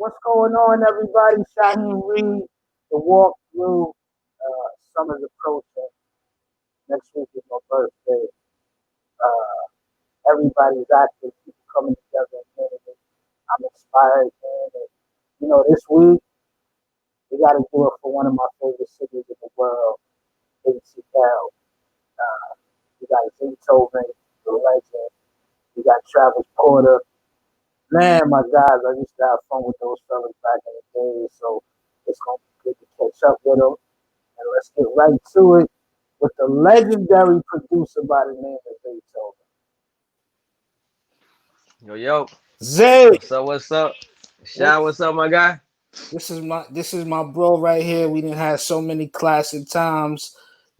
What's going on, everybody? Shaheem Reid, the walk through. Summer's approaching. Next week is my birthday. Everybody's active, people coming together and community. I'm inspired, man. And, this week we got to do it for one of my favorite cities in the world, ATL. Uh, we got Zaytoven, the legend. We got Travis Porter. Man, my guys, I used to have fun with those fellas back in the day, so it's gonna be good to catch up with them. And let's get right to it with the legendary producer by the name of Zaytoven. Yo, yo. Zay, What's up? What's up? what, Shy, what's up, my guy? this is my bro right here. We didn't have so many classic times.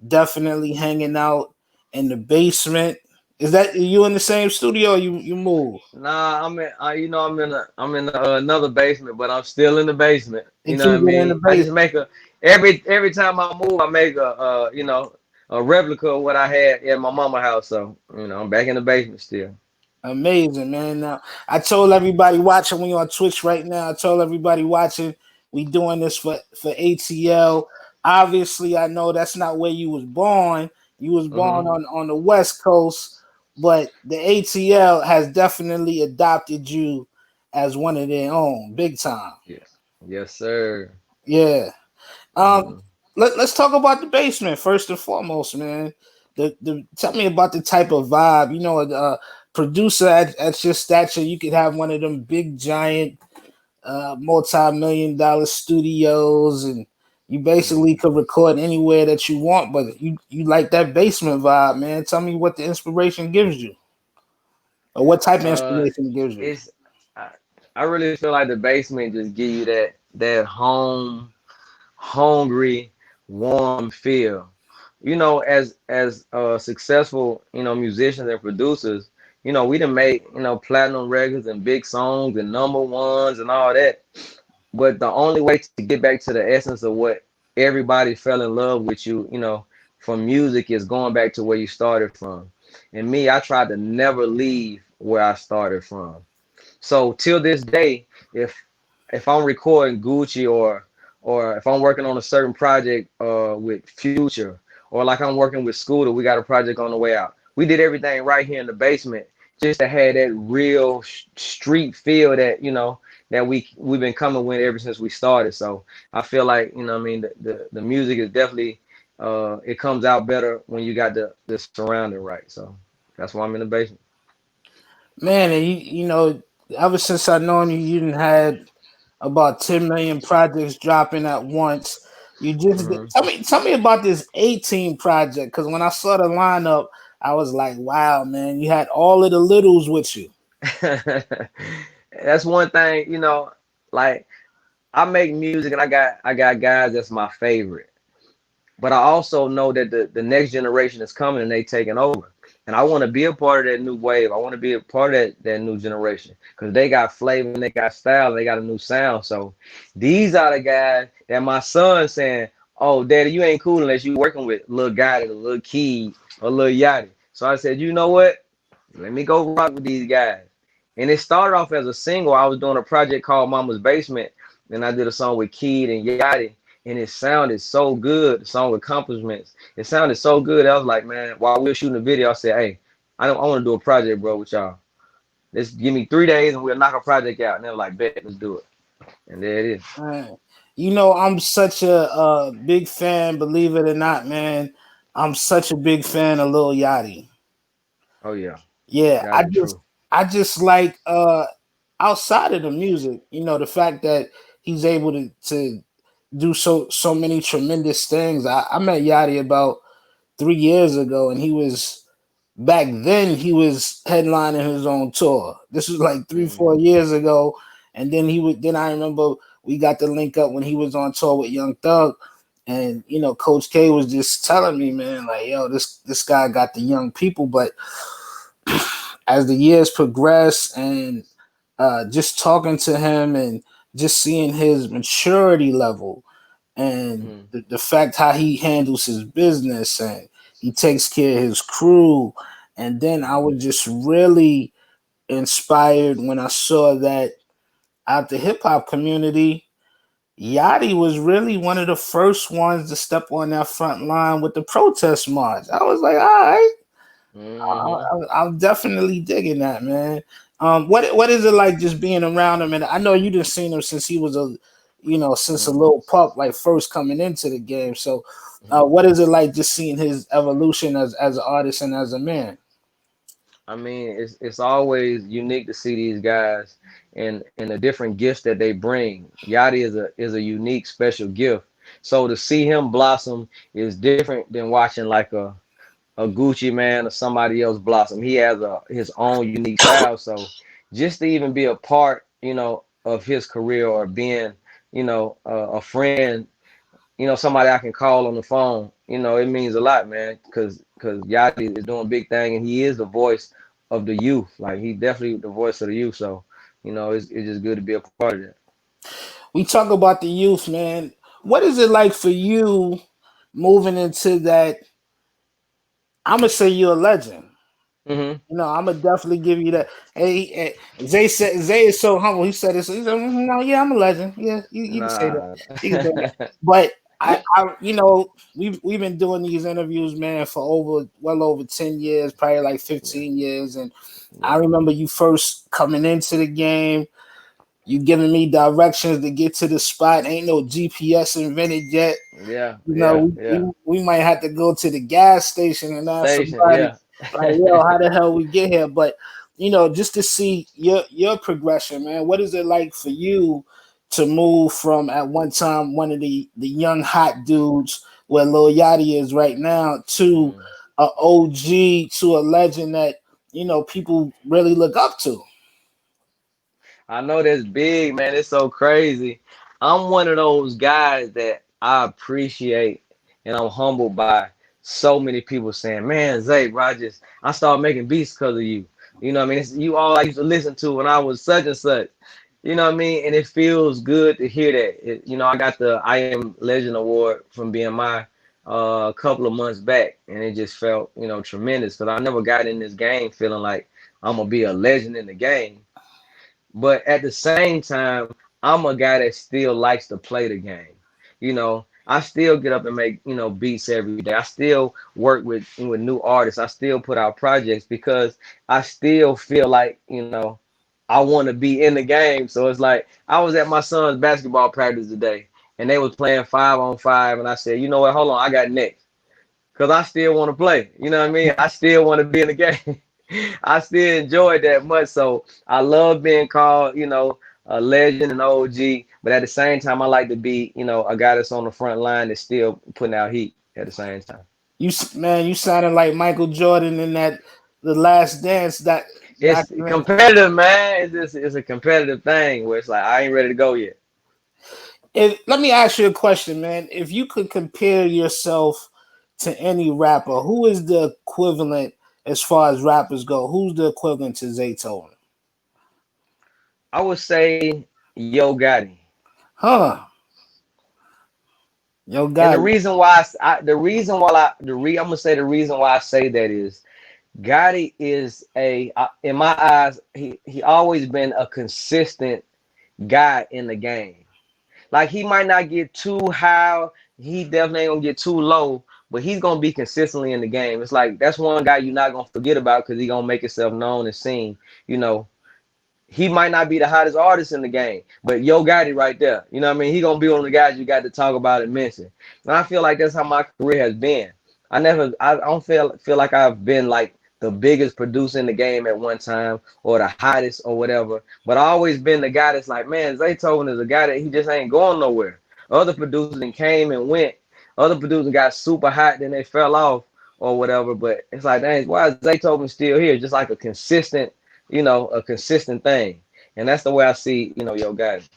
Definitely hanging out in the basement. Is that you in the same studio? Or you move? Nah, I'm in another basement, but I'm still in the basement. You You know what keep I it in the mean? I just basement. make a every time I move, I make a replica of what I had at my mama house. So I'm back in the basement still. Amazing, man. Now, I told everybody watching, we on Twitch right now. I told everybody watching, we doing this for ATL. Obviously, I know that's not where you was born. You was born Hmm. on the West Coast, but the ATL has definitely adopted you as one of their own, big time. Yes, yes, sir. Yeah. Um, Hmm. let's talk about the basement first and foremost, man. The tell me about the type of vibe. Producer at your stature, you could have one of them big giant multi-million-dollar studios, and you basically could record anywhere that you want. But you like that basement vibe, man. Tell me what the inspiration gives you, or what type of Uh, inspiration it gives you. it's I, I really feel like the basement just give you that home hungry, warm feel. As successful, musicians and producers, we done make, platinum records and big songs and number ones and all that. But the only way to get back to the essence of what everybody fell in love with you, from music is going back to where you started from. And me, I tried to never leave where I started from. So till this day, if I'm recording Gucci or if I'm working on a certain project with Future, or like I'm working with Scooter, we got a project on the way out. We did everything right here in the basement just to have that real street feel that that we've been coming with ever since we started. So I feel like what I mean the music is definitely it comes out better when you got the surrounding right. So that's why I'm in the basement. Man, and ever since I known you, you didn't had about 10 million projects dropping at once. You just Hmm. tell me about this 18 project, because when I saw the lineup, I was like, wow, man, you had all of the littles with you. That's one thing, like I make music and I got guys that's my favorite. But I also know that the next generation is coming and they taking over. And I want to be a part of that new wave. I want to be a part of that new generation because they got flavor and they got style and they got a new sound. So these are the guys that my son saying, "Oh, daddy, you ain't cool unless you working with Lil Gotti, or Lil Key, or Lil Yachty." So I said, you know what? Let me go rock with these guys. And it started off as a single. I was doing a project called Mama's Basement, and I did a song with Kid and Yachty, and it sounded so good. The song Accomplishments. It sounded so good. I was like, man, while we were shooting the video, I said, hey, I want to do a project, bro, with y'all. Let's give me 3 days and we'll knock a project out. And they were like, bet, let's do it. And there it is. Man, I'm such a big fan, believe it or not, man. I'm such a big fan of Lil Yachty. Oh yeah, Yeah, I Yachty just true. I just like outside of the music, the fact that he's able to do so many tremendous things. I met Yachty about 3 years ago, and back then he was headlining his own tour. This was like three, Mm. 4 years ago, and then I remember we got to link up when he was on tour with Young Thug, and Coach K was just telling me, man, like, yo, this guy got the young people, but as the years progress and just talking to him and just seeing his maturity level and Mm. the fact how he handles his business and he takes care of his crew. And then I Mm. was just really inspired when I saw that out the hip hop community, Yachty was really one of the first ones to step on that front line with the protest march. I was like, all right, Hmm. I'm definitely digging that, man. What is it like just being around him? And I know you just seen him since he was since a Hmm. little pup, like first coming into the game. So, Hmm. what is it like just seeing his evolution as an artist and as a man? I mean, it's always unique to see these guys and the different gifts that they bring. Yachty is a unique, special gift. So to see him blossom is different than watching like a Gucci man or somebody else blossom. He has his own unique style. So just to even be a part, of his career or being, a friend, somebody I can call on the phone, it means a lot, man. Because Yachty is doing big thing and he is the voice of the youth. Like he definitely the voice of the youth. So, it's just good to be a part of that. We talk about the youth, man. What is it like for you moving into that? I'm gonna say you're a legend. Hmm. I'm gonna definitely give you that. Zay said Zay is so humble. He said this. He said, "No, yeah, I'm a legend. Yeah, you can say that. Nah. You can say that." But we've been doing these interviews, man, for well over 10 years, probably like Yeah. 15 years, and I Yeah. remember you first coming into the game. You giving me directions to get to the spot. Ain't no GPS invented yet. Yeah. You Yeah. know, we, Yeah. we might have to go to the gas station and ask Station. somebody Yeah. like, yo, how the hell we get here? But just to see your progression, man. What is it like for you to move from at one time one of the young hot dudes where Lil Yachty is right now to Mhm. a OG to a legend that people really look up to? I know that's big, man. It's so crazy. I'm one of those guys that I appreciate and I'm humbled by so many people saying, "Man, Zay, bro, I started making beats because of you." You know what I mean? It's you all I used to listen to when I was such and such. You know what I mean? And it feels good to hear that. I got the I Am Legend Award from BMI a couple of months back, and it just felt, tremendous because I never got in this game feeling like I'm gonna be a legend in the game. But at the same time, I'm a guy that still likes to play the game. I still get up and make, beats every day. I still work with new artists. I still put out projects because I still feel like, I want to be in the game. So it's like I was at my son's basketball practice today and they was playing 5-on-5 and I said, you know what, hold on, I got next. Cause I still want to play. You know what I mean? I still want to be in the game. I still enjoy it that much. So I love being called, a legend and OG. But at the same time, I like to be, a guy that's on the front line that's still putting out heat at the same time. Man, you sounded like Michael Jordan in that the Last Dance that It's documentary. competitive, man. It's a competitive thing where it's like I ain't ready to go yet. Let me ask you a question, man. If you could compare yourself to any rapper, who is the equivalent as far as rappers go? Who's the equivalent to Zaytoven? I would say Yo Gotti. Huh? Yo, And the God, reason why the reason why I'm gonna say the reason why I say that is Gotti is in my eyes, he always been a consistent guy in the game. Like he might not get too high, he definitely ain't gonna get too low, but he's gonna be consistently in the game. It's like that's one guy you're not gonna forget about because he gonna make himself known and seen. You know, he might not be the hottest artist in the game, but Yo Gotti right there. You know what I mean? He gonna be one of the guys you got to talk about and mention. And I feel like that's how my career has been. I don't feel like I've been like the biggest producer in the game at one time or the hottest or whatever. But I always been the guy that's like, man, Zaytoven is a guy that he just ain't going nowhere. Other producers then came and went. Other producers got super hot, then they fell off or whatever. But it's like, dang, why is Zaytoven still here? Just like a consistent thing. And that's the way I see, Yo Gotti.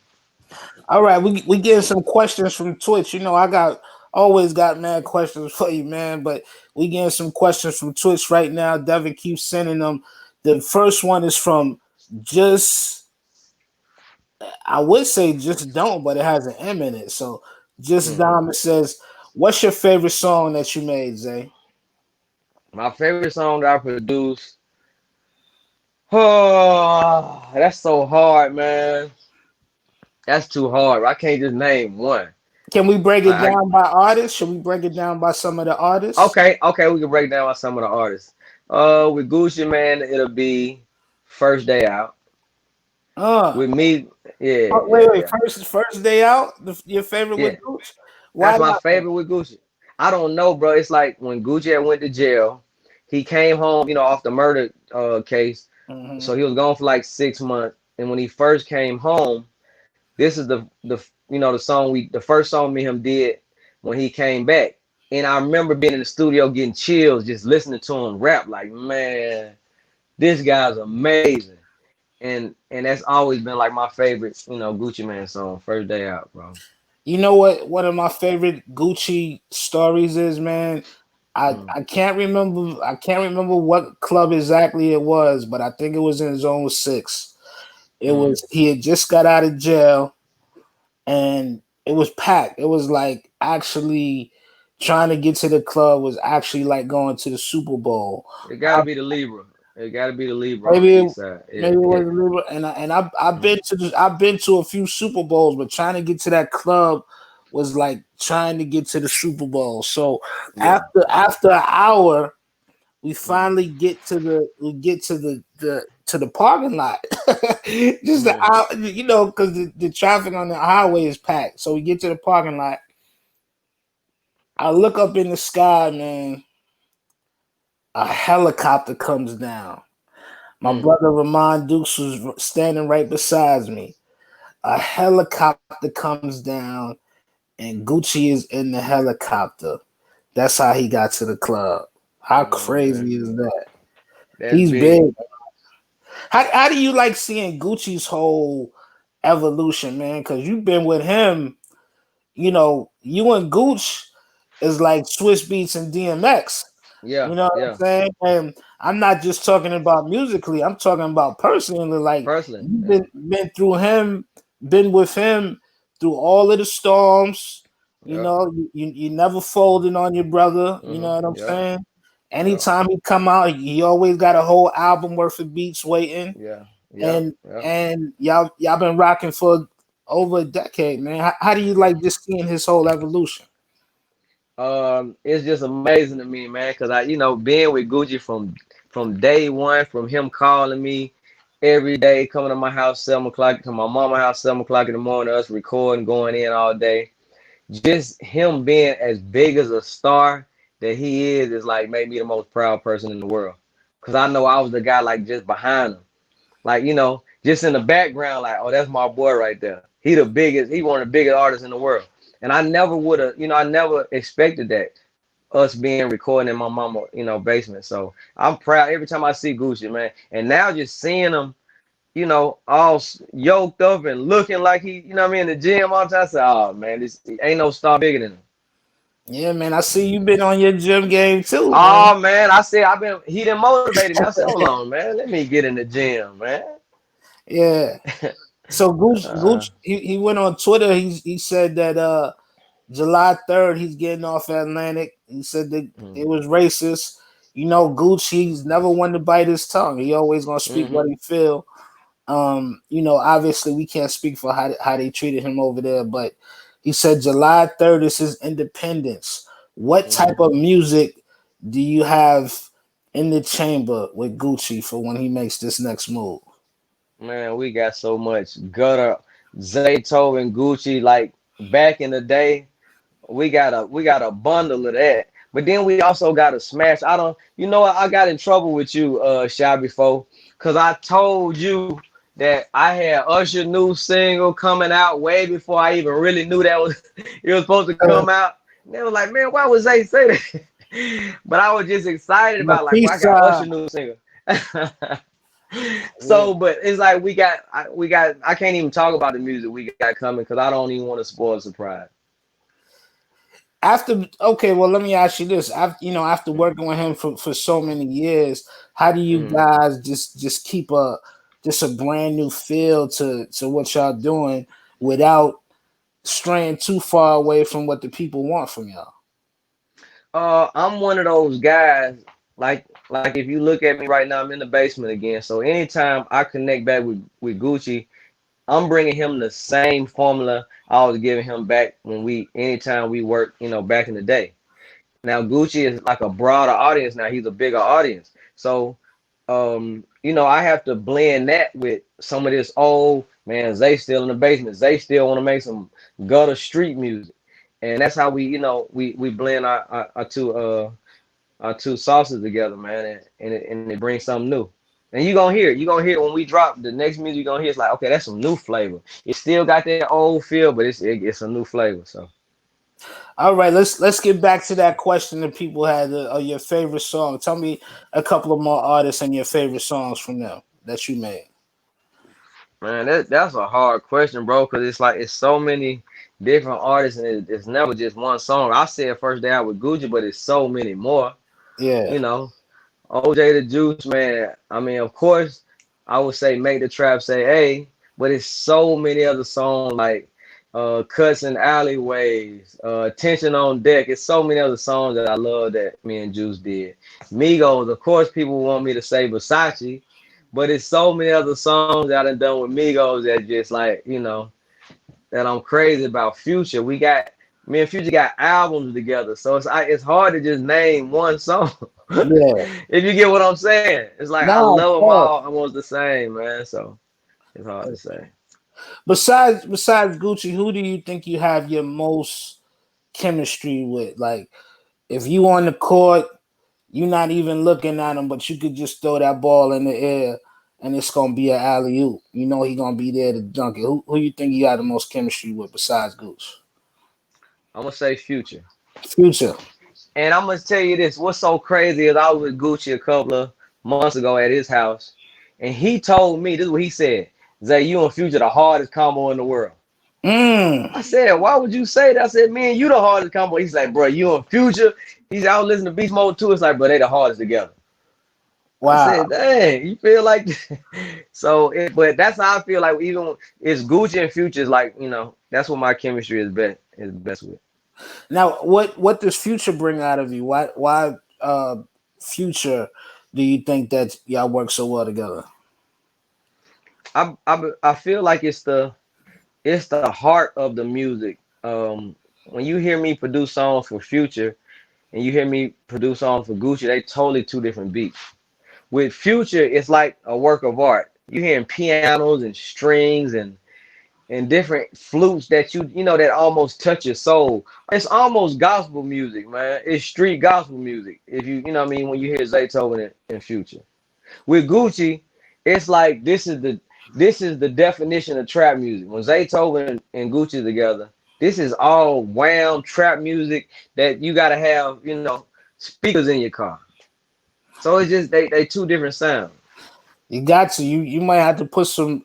all right, we getting some questions from Twitch. I got always got mad questions for you, man. But we getting some questions from Twitch right now. Devin keeps sending them. The first one is from just I would say just don't, but it has an M in it. So just Hmm. Dom, it says, "What's your favorite song that you made, Zay?" My favorite song that I produced. Oh, that's so hard, man. That's too hard. I can't just name one. Can we break it I down by artists? Should we break it down by some of the artists? okay, we can break down by some of the artists. With Gucci man, it'll be First Day Out. Uh, With me, yeah, oh, yeah, wait. yeah, First day out. Your favorite yeah. with Gooch? Why That's my not? favorite with Gucci. I don't know, bro. It's like when Gucci had went to jail, he came home, off the murder case. So Hmm. he was gone for like 6 months. And when he first came home, this is the first song me and him did when he came back. And I remember being in the studio getting chills just listening to him rap. Like, man, this guy's amazing. And that's always been like my favorite, Gucci Man song, First Day Out, bro. You know what? One of my favorite Gucci stories is, man. Mm, I can't remember. I can't remember what club exactly it was, but I think it was in Zone 6. It mm. was he had just got out of jail, and it was packed. It was like actually trying to get to the club was actually like going to the Super Bowl. It got to be the Libra. It got to be the Libra on the Maybe east side. maybe Yeah, it yeah. was a little, I've Mm, been to I've been to a few Super Bowls, but trying to get to that club was like trying to get to the Super Bowl. So yeah. after an hour, we Mm, finally get to to the parking lot. Just the mm. hour, because the traffic on the highway is packed. So we get to the parking lot. I look up in the sky, man. A helicopter comes down. My Mm. brother Ramon Dukes was standing right beside me. A helicopter comes down, and Gucci is in the helicopter. That's how he got to the club. How That's crazy is that? that's He's big. big. How do you like seeing Gucci's whole evolution, man? Because you've been with him. You and Gooch is like Swiss Beats and DMX. You Yeah, know what I'm yeah. saying? And I'm not just talking about musically. I'm talking about personally. Like Personally, you've yeah. been through him, been with him through all of the storms. Yeah. You never folded on your brother. You know what I'm Yeah. saying? Yeah. Anytime he come out, he always got a whole album worth of beats waiting. Yeah. Yeah. And Yeah. y'all been rocking for over a decade, man. How do you Yeah. like just seeing his whole evolution? It's just amazing to me, man, because being with Gucci from day one, from him calling me every day, coming to my house 7 o'clock, to my mama house 7 o'clock in the morning, us recording, going in all day. Just him being as big as a star that he is like made me the most proud person in the world. Cause I know I was the guy like just behind him. Like, just in the background, like, oh, that's my boy right there. He one of the biggest artists in the world. And I never would have, I never expected that us being recording in my mama, basement. So I'm proud every time I see Gucci, man. And now just seeing him, all yoked up and looking like he, what I mean, in the gym all the time. I say, oh man, this ain't no star bigger than him. Yeah, man. I see you been on your gym game too, man. Oh man, I said he done motivated me. I said, hold on, man, let me get in the gym, man. Yeah. So Uh, Gooch, he went on Twitter. He said that July 3rd he's getting off Atlantic. He said that it mm, was racist. Gooch, he's never one to bite his tongue. He always gonna speak what mm-hmm, he feel. Obviously we can't speak for how they treated him over there, but he said July 3rd is his independence. What type mm-hmm. of music do you have in the chamber with Gucci for when he makes this next move? Man, we got so much gutter, Zaytoven, Gucci. Like back in the day, we got a bundle of that. But then we also got a smash. I don't, what? I got in trouble with you, Shy, before, cause I told you that I had Usher new single coming out way before I even really knew that was it was supposed to come out. And they were like, man, why would Zay say that? But I was just excited The about like, well, I peace got sign. Usher new single. Yeah. So, but it's like we got. I can't even talk about the music we got coming because I don't even want to spoil the surprise. Okay, well, let me ask you this. After working with him for so many years, how do you Mm-hmm. guys just keep a brand new feel to what y'all doing without straying too far away from what the people want from y'all? I'm one of those guys. Like if you look at me right now, I'm in the basement again. So anytime I connect back with Gucci, I'm bringing him the same formula I was giving him back when anytime we worked, back in the day. Now Gucci is like a broader audience now. He's a bigger audience. So, I have to blend that with some of this old man. Zay still in the basement. Zay still want to make some gutter street music, and that's how we blend our two sauces together, man, and it brings something new. And you gonna hear it. You gonna hear it when we drop the next music. You gonna hear it's like, okay, that's some new flavor. It still got that old feel, but it's a new flavor. So All right, let's get back to that question that people had. Your favorite song. Tell me a couple of more artists and your favorite songs from them that you made. man, that's a hard question, bro, because it's like it's so many different artists, and it's never just one song. I said first day out with Gucci, but it's so many more. Yeah, You know, OJ the Juice, man. I mean, of course, I would say Make the Trap Say Hey, but it's so many other songs like Cuts and Alleyways, Tension on Deck. It's so many other songs that I love that me and Juice did. Migos, of course, people want me to say Versace, but it's so many other songs that I done with Migos that just like, that I'm crazy about. Future. Me and Future got albums together, so it's hard to just name one song. yeah. If you get what I'm saying, it's like I Nah, love them fair. all almost the same, man. So it's hard to say. Besides Gucci, who do you think you have your most chemistry with? Like, if you on the court, you're not even looking at him, but you could just throw that ball in the air, and it's gonna be an alley oop. You know he gonna be there to dunk it. Who you think you got the most chemistry with besides Gucci? I'm gonna say Future, Future. and I'm gonna tell you this. What's so crazy is I was with Gucci a couple of months ago at his house, and he told me this is what he said: Zay, you and Future the hardest combo in the world. Mm. I said, why would you say that? I said, man, you the hardest combo. He's like, bro, you and Future. He's out listening to Beast Mode too. It's like, bro, they the hardest together. I Wow. said, dang, you feel like but that's how I feel like even it's Gucci and Future is like, that's what my chemistry is best with. Now, what does Future bring out of you? Why Future do you think that y'all work so well together? I feel like it's the heart of the music. When you hear me produce songs for Future and you hear me produce songs for Gucci, they totally two different beats. With Future, it's like a work of art. You hearing pianos and strings and different flutes that almost touch your soul. It's almost gospel music, man. It's street gospel music. If you know what I mean, when you hear Zaytoven and Future. With Gucci, it's like this is the definition of trap music. When Zaytoven and Gucci together, this is all wham trap music that you gotta have, speakers in your car. So it's just they two different sounds. You got to you might have to put some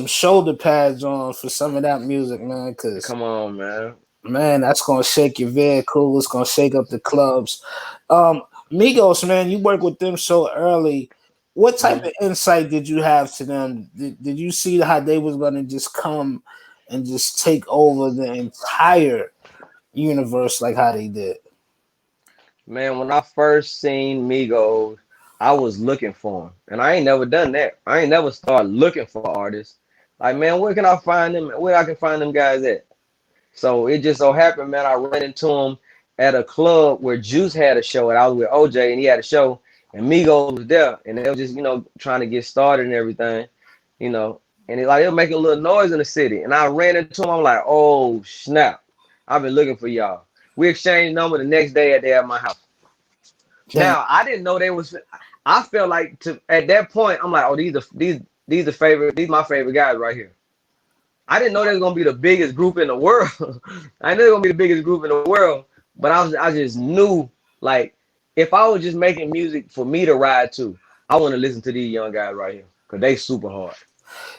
shoulder pads on for some of that music, man, because Come on, man. man, that's gonna shake your vehicle. It's gonna shake up the clubs. Um, Migos, man, you work with them so early. What type Mhm. of insight did you have to them? Did you see how they was gonna just come and just take over the entire universe like how they did? Man, when I first seen Migos, I was looking for them, and I ain't never done that. I ain't never started looking for artists. Like, man, where can I find them? Where I can find them guys at? So it just so happened, man, I ran into him at a club where Juice had a show, and I was with OJ, and he had a show, and Migos was there, and they were just, trying to get started and everything, you know, and they were making a little noise in the city, and I ran into him. I'm like, oh snap, I've been looking for y'all. We exchanged number the next day at my house. Damn, Now I didn't know they was. I felt like at that point, I'm like, oh, these my favorite guys right here. I didn't know they was gonna be the biggest group in the world. I knew they were gonna be the biggest group in the world, but I just knew like if I was just making music for me to ride to, I want to listen to these young guys right here because they super hard.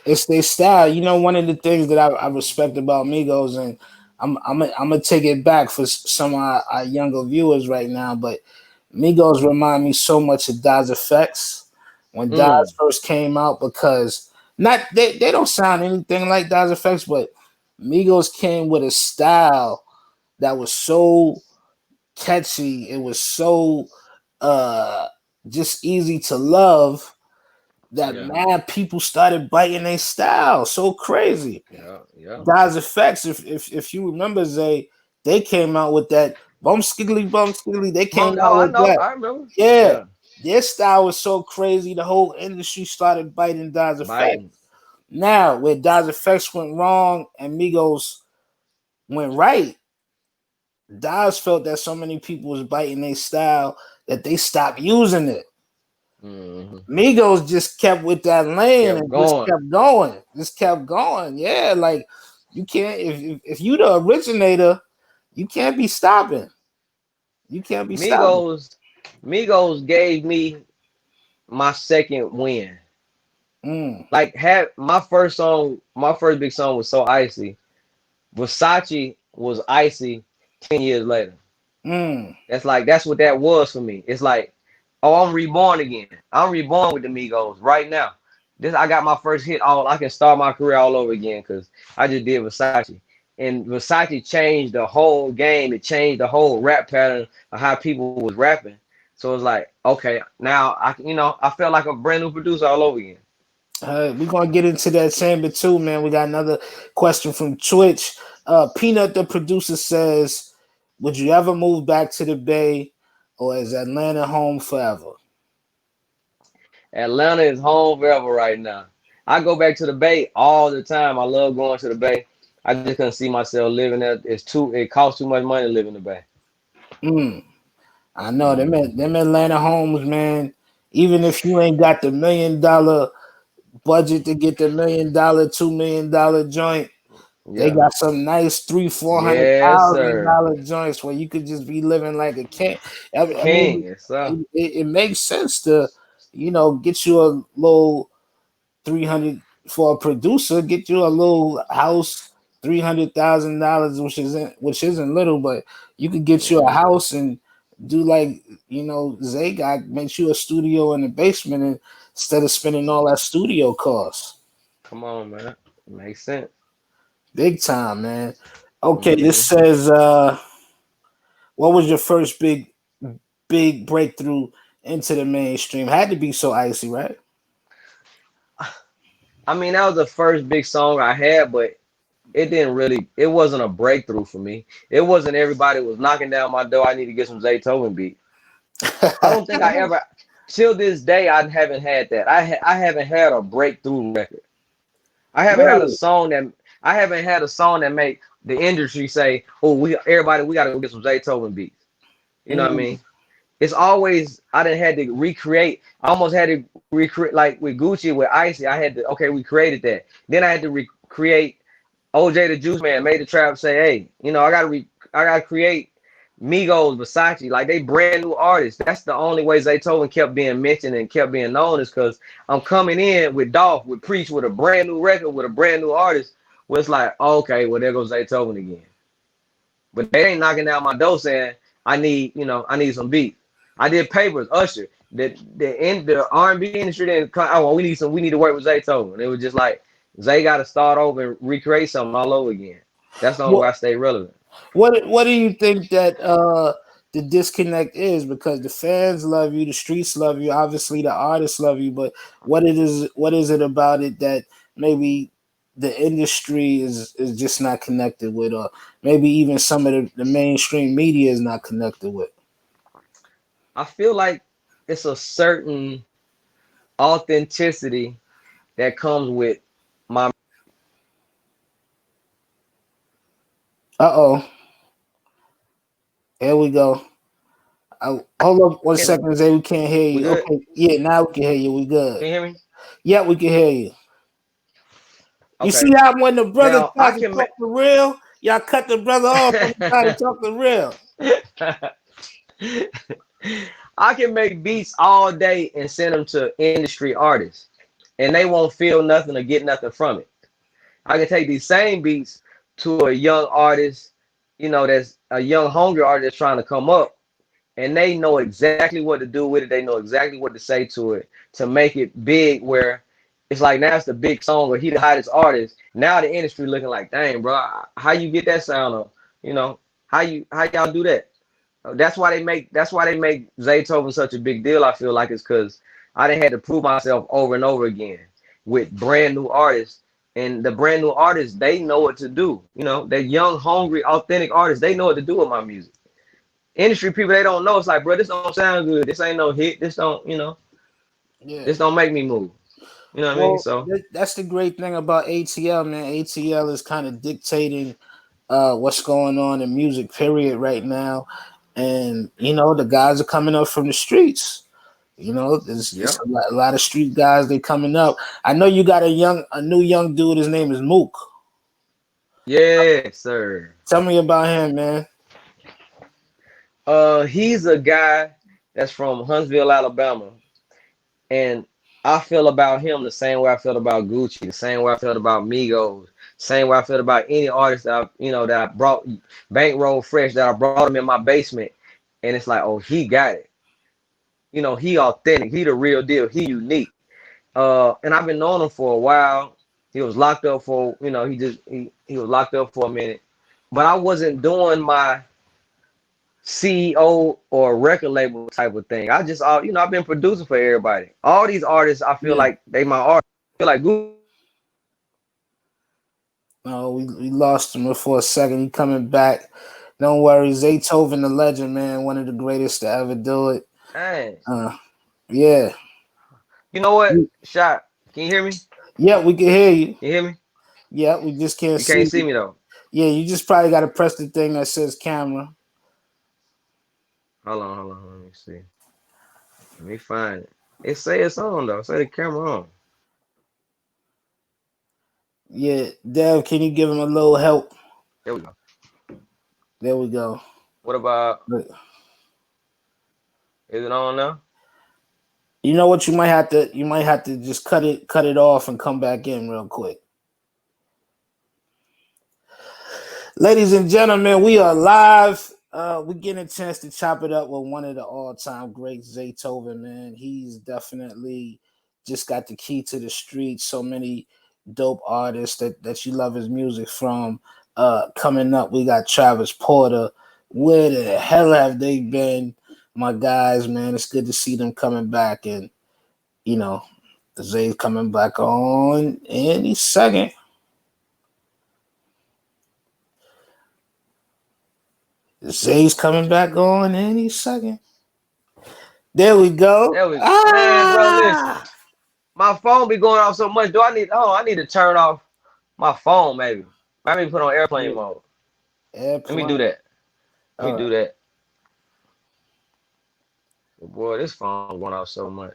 it's their style. You know, one of the things that I respect about Migos, and I'm gonna take it back for some of our younger viewers right now, but Migos remind me so much of Daz Effects when Mm, Daz first came out because not they don't sound anything like Daz Effects, but Migos came with a style that was so catchy. It was so uh just easy to love that Yeah. mad people started biting their style. So crazy. Yeah. Yeah. Dies Effects, if you remember, Zay, they came out with that bum skiggly. They came Bummed out out. I with know. that. I remember. Yeah. Yeah. Their style was so crazy, the whole industry started biting Dies Effects. Biting. Now, where Dies Effects went wrong and Migos went right, Dies felt that so many people was biting their style that they stopped using it. Hmm. Migos just kept with that lane Kept and just going. kept going. Just kept going. Yeah, like you can't if you the originator, you can't be stopping. You can't be stopping. Migos. Migos gave me my second win. Mm, Like had my first song, my first big song was So Icy. Versace was Icy 10 years later. mm. That's what that was for me. It's like, oh, I'm reborn again. I'm reborn with the Migos right now. This I got my first hit. All I can start my career all over again because I just did Versace, and Versace changed the whole game. It changed the whole rap pattern of how people was rapping. So it's like, okay, now I felt like a brand new producer all over again. We're gonna get into that chamber too, man. We got another question from Twitch. Peanut the producer says, would you ever move back to the Bay or is Atlanta home forever? Atlanta is home forever right now. I go back to the Bay all the time. I love going to the Bay. I just couldn't see myself living there. It costs too much money to live in the Bay. Mm. I know Hmm. them Atlanta homes, man. Even if you ain't got the $1 million budget to get the $1 million, $2 million joint, they Yeah. got some nice three, four hundred Yes, thousand sir. dollar joints where you could just be living like a king. I King. mean, Yes, sir. it makes sense to, get you a little 300 for a producer, get you a little house, $300,000, which isn't little, but you could get you a Hmm. house and do like Zay got makes you a studio in the basement and, instead of spending all that studio costs. Come on, man. Makes sense. Big time, man. Okay, this Hmm. says what was your first big breakthrough into the mainstream? Had to be So Icy, right? I mean, that was the first big song I had, but it wasn't a breakthrough for me. It wasn't everybody was knocking down my door. I need to get some Zaytoven beat. I don't think I ever, till this day, I haven't had that. I haven't had a breakthrough record. I haven't had a Really? song that I haven't had a song that make the industry say, "Oh, we got to go get some Zaytoven beats." You know what I Mm, mean? It's always I didn't had to recreate. I almost had to recreate like with Gucci with Icy. I had to okay, we created that. Then I had to recreate OJ the Juice Man made the trap say, hey, I gotta create Migos, Versace, like they brand new artists. That's the only way Zaytoven kept being mentioned and kept being known is because I'm coming in with Dolph, with Preach, with a brand new record, with a brand new artist. Where it's like, okay, well there goes Zaytoven again. But they ain't knocking down my door saying I need some beats. I did Papers, Usher. The R&B industry didn't come. Oh, well, we need to work with Zaytoven. It was just like Zay got to start over and recreate something all over again. That's the only way I what stay relevant. what do you think that the disconnect is? Because the fans love you, the streets love you, obviously the artists love you, but what is it about it that maybe the industry is just not connected with, or maybe even some of the mainstream media is not connected with? I feel like it's a certain authenticity that comes with my. Uh-oh, here we go. Hold up one Can second, Zay. We can't hear we you. good? Okay, yeah, now we can hear you. We good. Can you hear me? Yeah, we can hear you. You see Okay. how when the brother Now I tries to can talk the real, y'all cut the brother off when he try to talk the real. I can make beats all day and send them to industry artists, and they won't feel nothing or get nothing from it. I can take these same beats to a young artist, that's a young hungry artist that's trying to come up, and they know exactly what to do with it. They know exactly what to say to it to make it big. Where it's like now it's the big song, or he the hottest artist. Now the industry looking like, dang, bro, how you get that sound up? You know, how y'all do that? That's why they make Zaytoven such a big deal. I feel like it's because I done had to prove myself over and over again with brand new artists. And the brand new artists, they know what to do. You know, they're young, hungry, authentic artists. They know what to do with my music. Industry people, they don't know. It's like, bro, this don't sound good. This ain't no hit. This don't, Yeah. this don't make me move. You know what I mean? Well, So that's the great thing about ATL, man. ATL is kind of dictating what's going on in music, period, right now. And the guys are coming up from the streets. There's yeah. a lot of street guys. They coming up. I know you got a new young dude. His name is Mook. Yes, sir. Tell me about him, man. He's a guy that's from Huntsville, Alabama. And I feel about him the same way I felt about Gucci, the same way I felt about Migos, same way I felt about any artist that I brought bankroll fresh, that I brought him in my basement. And it's like, oh, he got it. He authentic, he the real deal, he unique. And I've been knowing him for a while. He was locked up for, he was locked up for a minute. But I wasn't doing my CEO or record label type of thing. I just, I've been producing for everybody. All these artists, I feel Yeah. like they my artists. I feel like No, we lost him for a second. He coming back. Don't worry, Zaytoven, the legend, man, one of the greatest to ever do it. dang. Uh, yeah, You know what? Shot. Can you hear me? yeah, we can hear you. You hear me? Yeah, we just can't You can't see see you. me though. Yeah, you just probably got to press the thing that says camera. Hold on. Let me see. Let me find it. It say it's on though. Say the camera on. Yeah, Dev, can you give him a little help? There we go. There we go. What about? But Is it on now? you know what? You might have to just cut it off and come back in real quick. Ladies and gentlemen, we are live. We're getting a chance to chop it up with one of the all-time greats, Zaytoven, man. He's definitely just got the key to the street. So many dope artists that you love his music from. Coming up, we got Travis Porter. Where the hell have they been, my guys, man? It's good to see them coming back. And, you know, the Zay's coming back on any second. Zay's coming back on any second. There we go. There we go. Man, bro, listen. Ah, My phone be going off so much. I need to turn off my phone, maybe. Maybe put on airplane yeah. mode. Let me do Airplane. that. Let All me right. do that. Boy, this phone going off so much.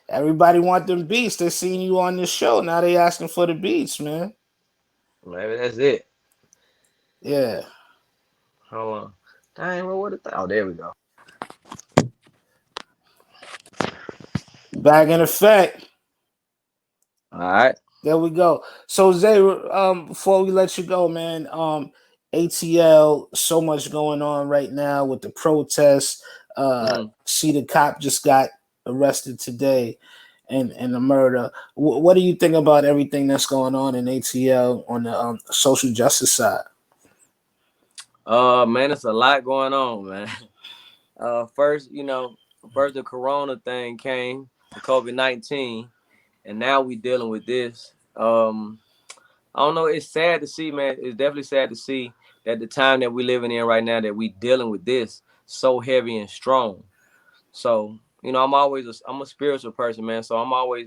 Everybody want them beats. They seen you on this show. Now they asking for the beats, man. Maybe that's it. Yeah. Hold on. Dang, bro, what the Oh, there we go. Back in effect. All right. There we go. So Zay, before we let you go, man, ATL, so much going on right now with the protests. Mm-hmm. See, the cop just got arrested today, and the murder. What do you think about everything that's going on in ATL on the social justice side? Man, it's a lot going on, man. First, first the Corona thing came, the COVID-19, and now we dealing with this. I don't know. It's sad to see, man. It's definitely sad to see that the time that we living in right now, that we dealing with this so heavy and strong. So, I'm a spiritual person, man. So I'm always,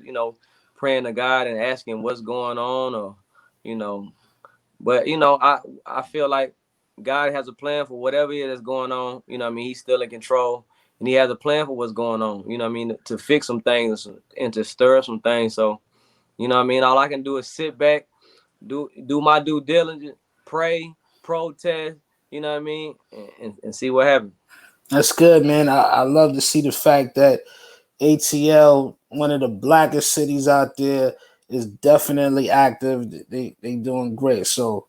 praying to God and asking what's going on, or, you know, but I feel like God has a plan for whatever it is that's going on. You know what I mean? He's still in control, and he has a plan for what's going on. You know what I mean? To fix some things and to stir up some things. So, you know what I mean? All I can do is sit back, do my due diligence, pray, protest, you know what I mean, and see what happens. That's good, man. I love to see the fact that ATL, one of the blackest cities out there, is definitely active. They doing great. So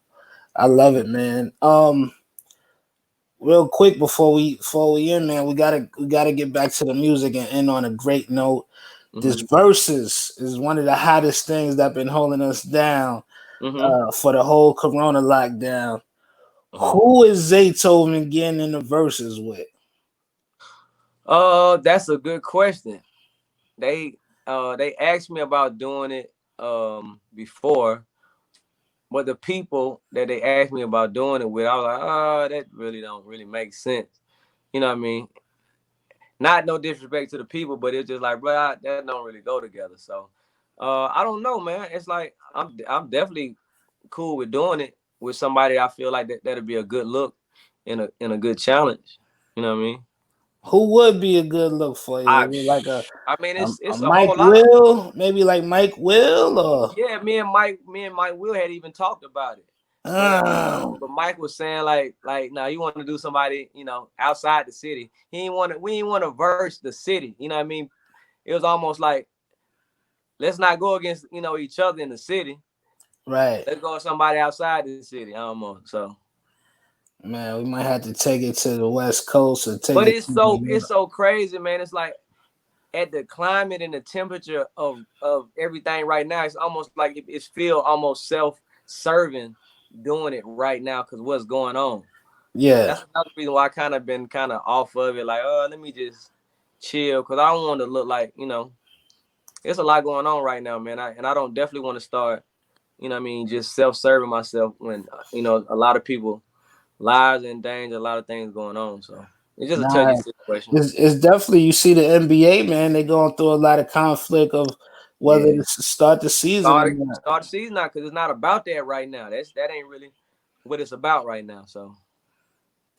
I love it, man. Real quick before we end, man, we gotta get back to the music and end on a great note. This Mm-hmm. verses is one of the hottest things that been holding us down Mm-hmm. for the whole Corona lockdown. Mm-hmm. Who is Zaytoven getting in the verses with? That's a good question. they they asked me about doing it before, but the people that they asked me about doing it with, I was like, oh, that really don't really make sense. You know what I mean? Not no disrespect to the people, but it's just like, bro, that don't really go together. So, I don't know, man. It's like I'm definitely cool with doing it with somebody I feel like that'll be a good look in a good challenge. You know what I mean? Who would be a good look for you? I Is it like a I mean a it's a Mike whole lot of Will? Maybe like Mike Will or yeah. Me and Mike Will had even talked about it, but um, Mike was saying like now you want to do somebody outside the city. We ain't want to verse the city. You know what I mean? It was almost like let's not go against each other in the city. right. Let's go with somebody outside the city. I don't know. So, Man, we might have to take it to the West Coast or take but it it's to so New it's York. so crazy, man. It's like at the climate and the temperature of everything right now, it's almost like it's feel almost self-serving doing it right now because what's going on. Yeah. That's another reason why I kind of been kind of off of it. Like, oh, let me just chill because I don't want to look like it's a lot going on right now, man. I don't definitely want to start. You know what I mean? Just self-serving myself when a lot of people lives in danger, a lot of things going on. So it's just a touchy Nah, situation. it's definitely you see the NBA, man, they going through a lot of conflict of whether Yeah. to start the season or Start not. start the season now because it's not about that right now. That ain't really what it's about right now. So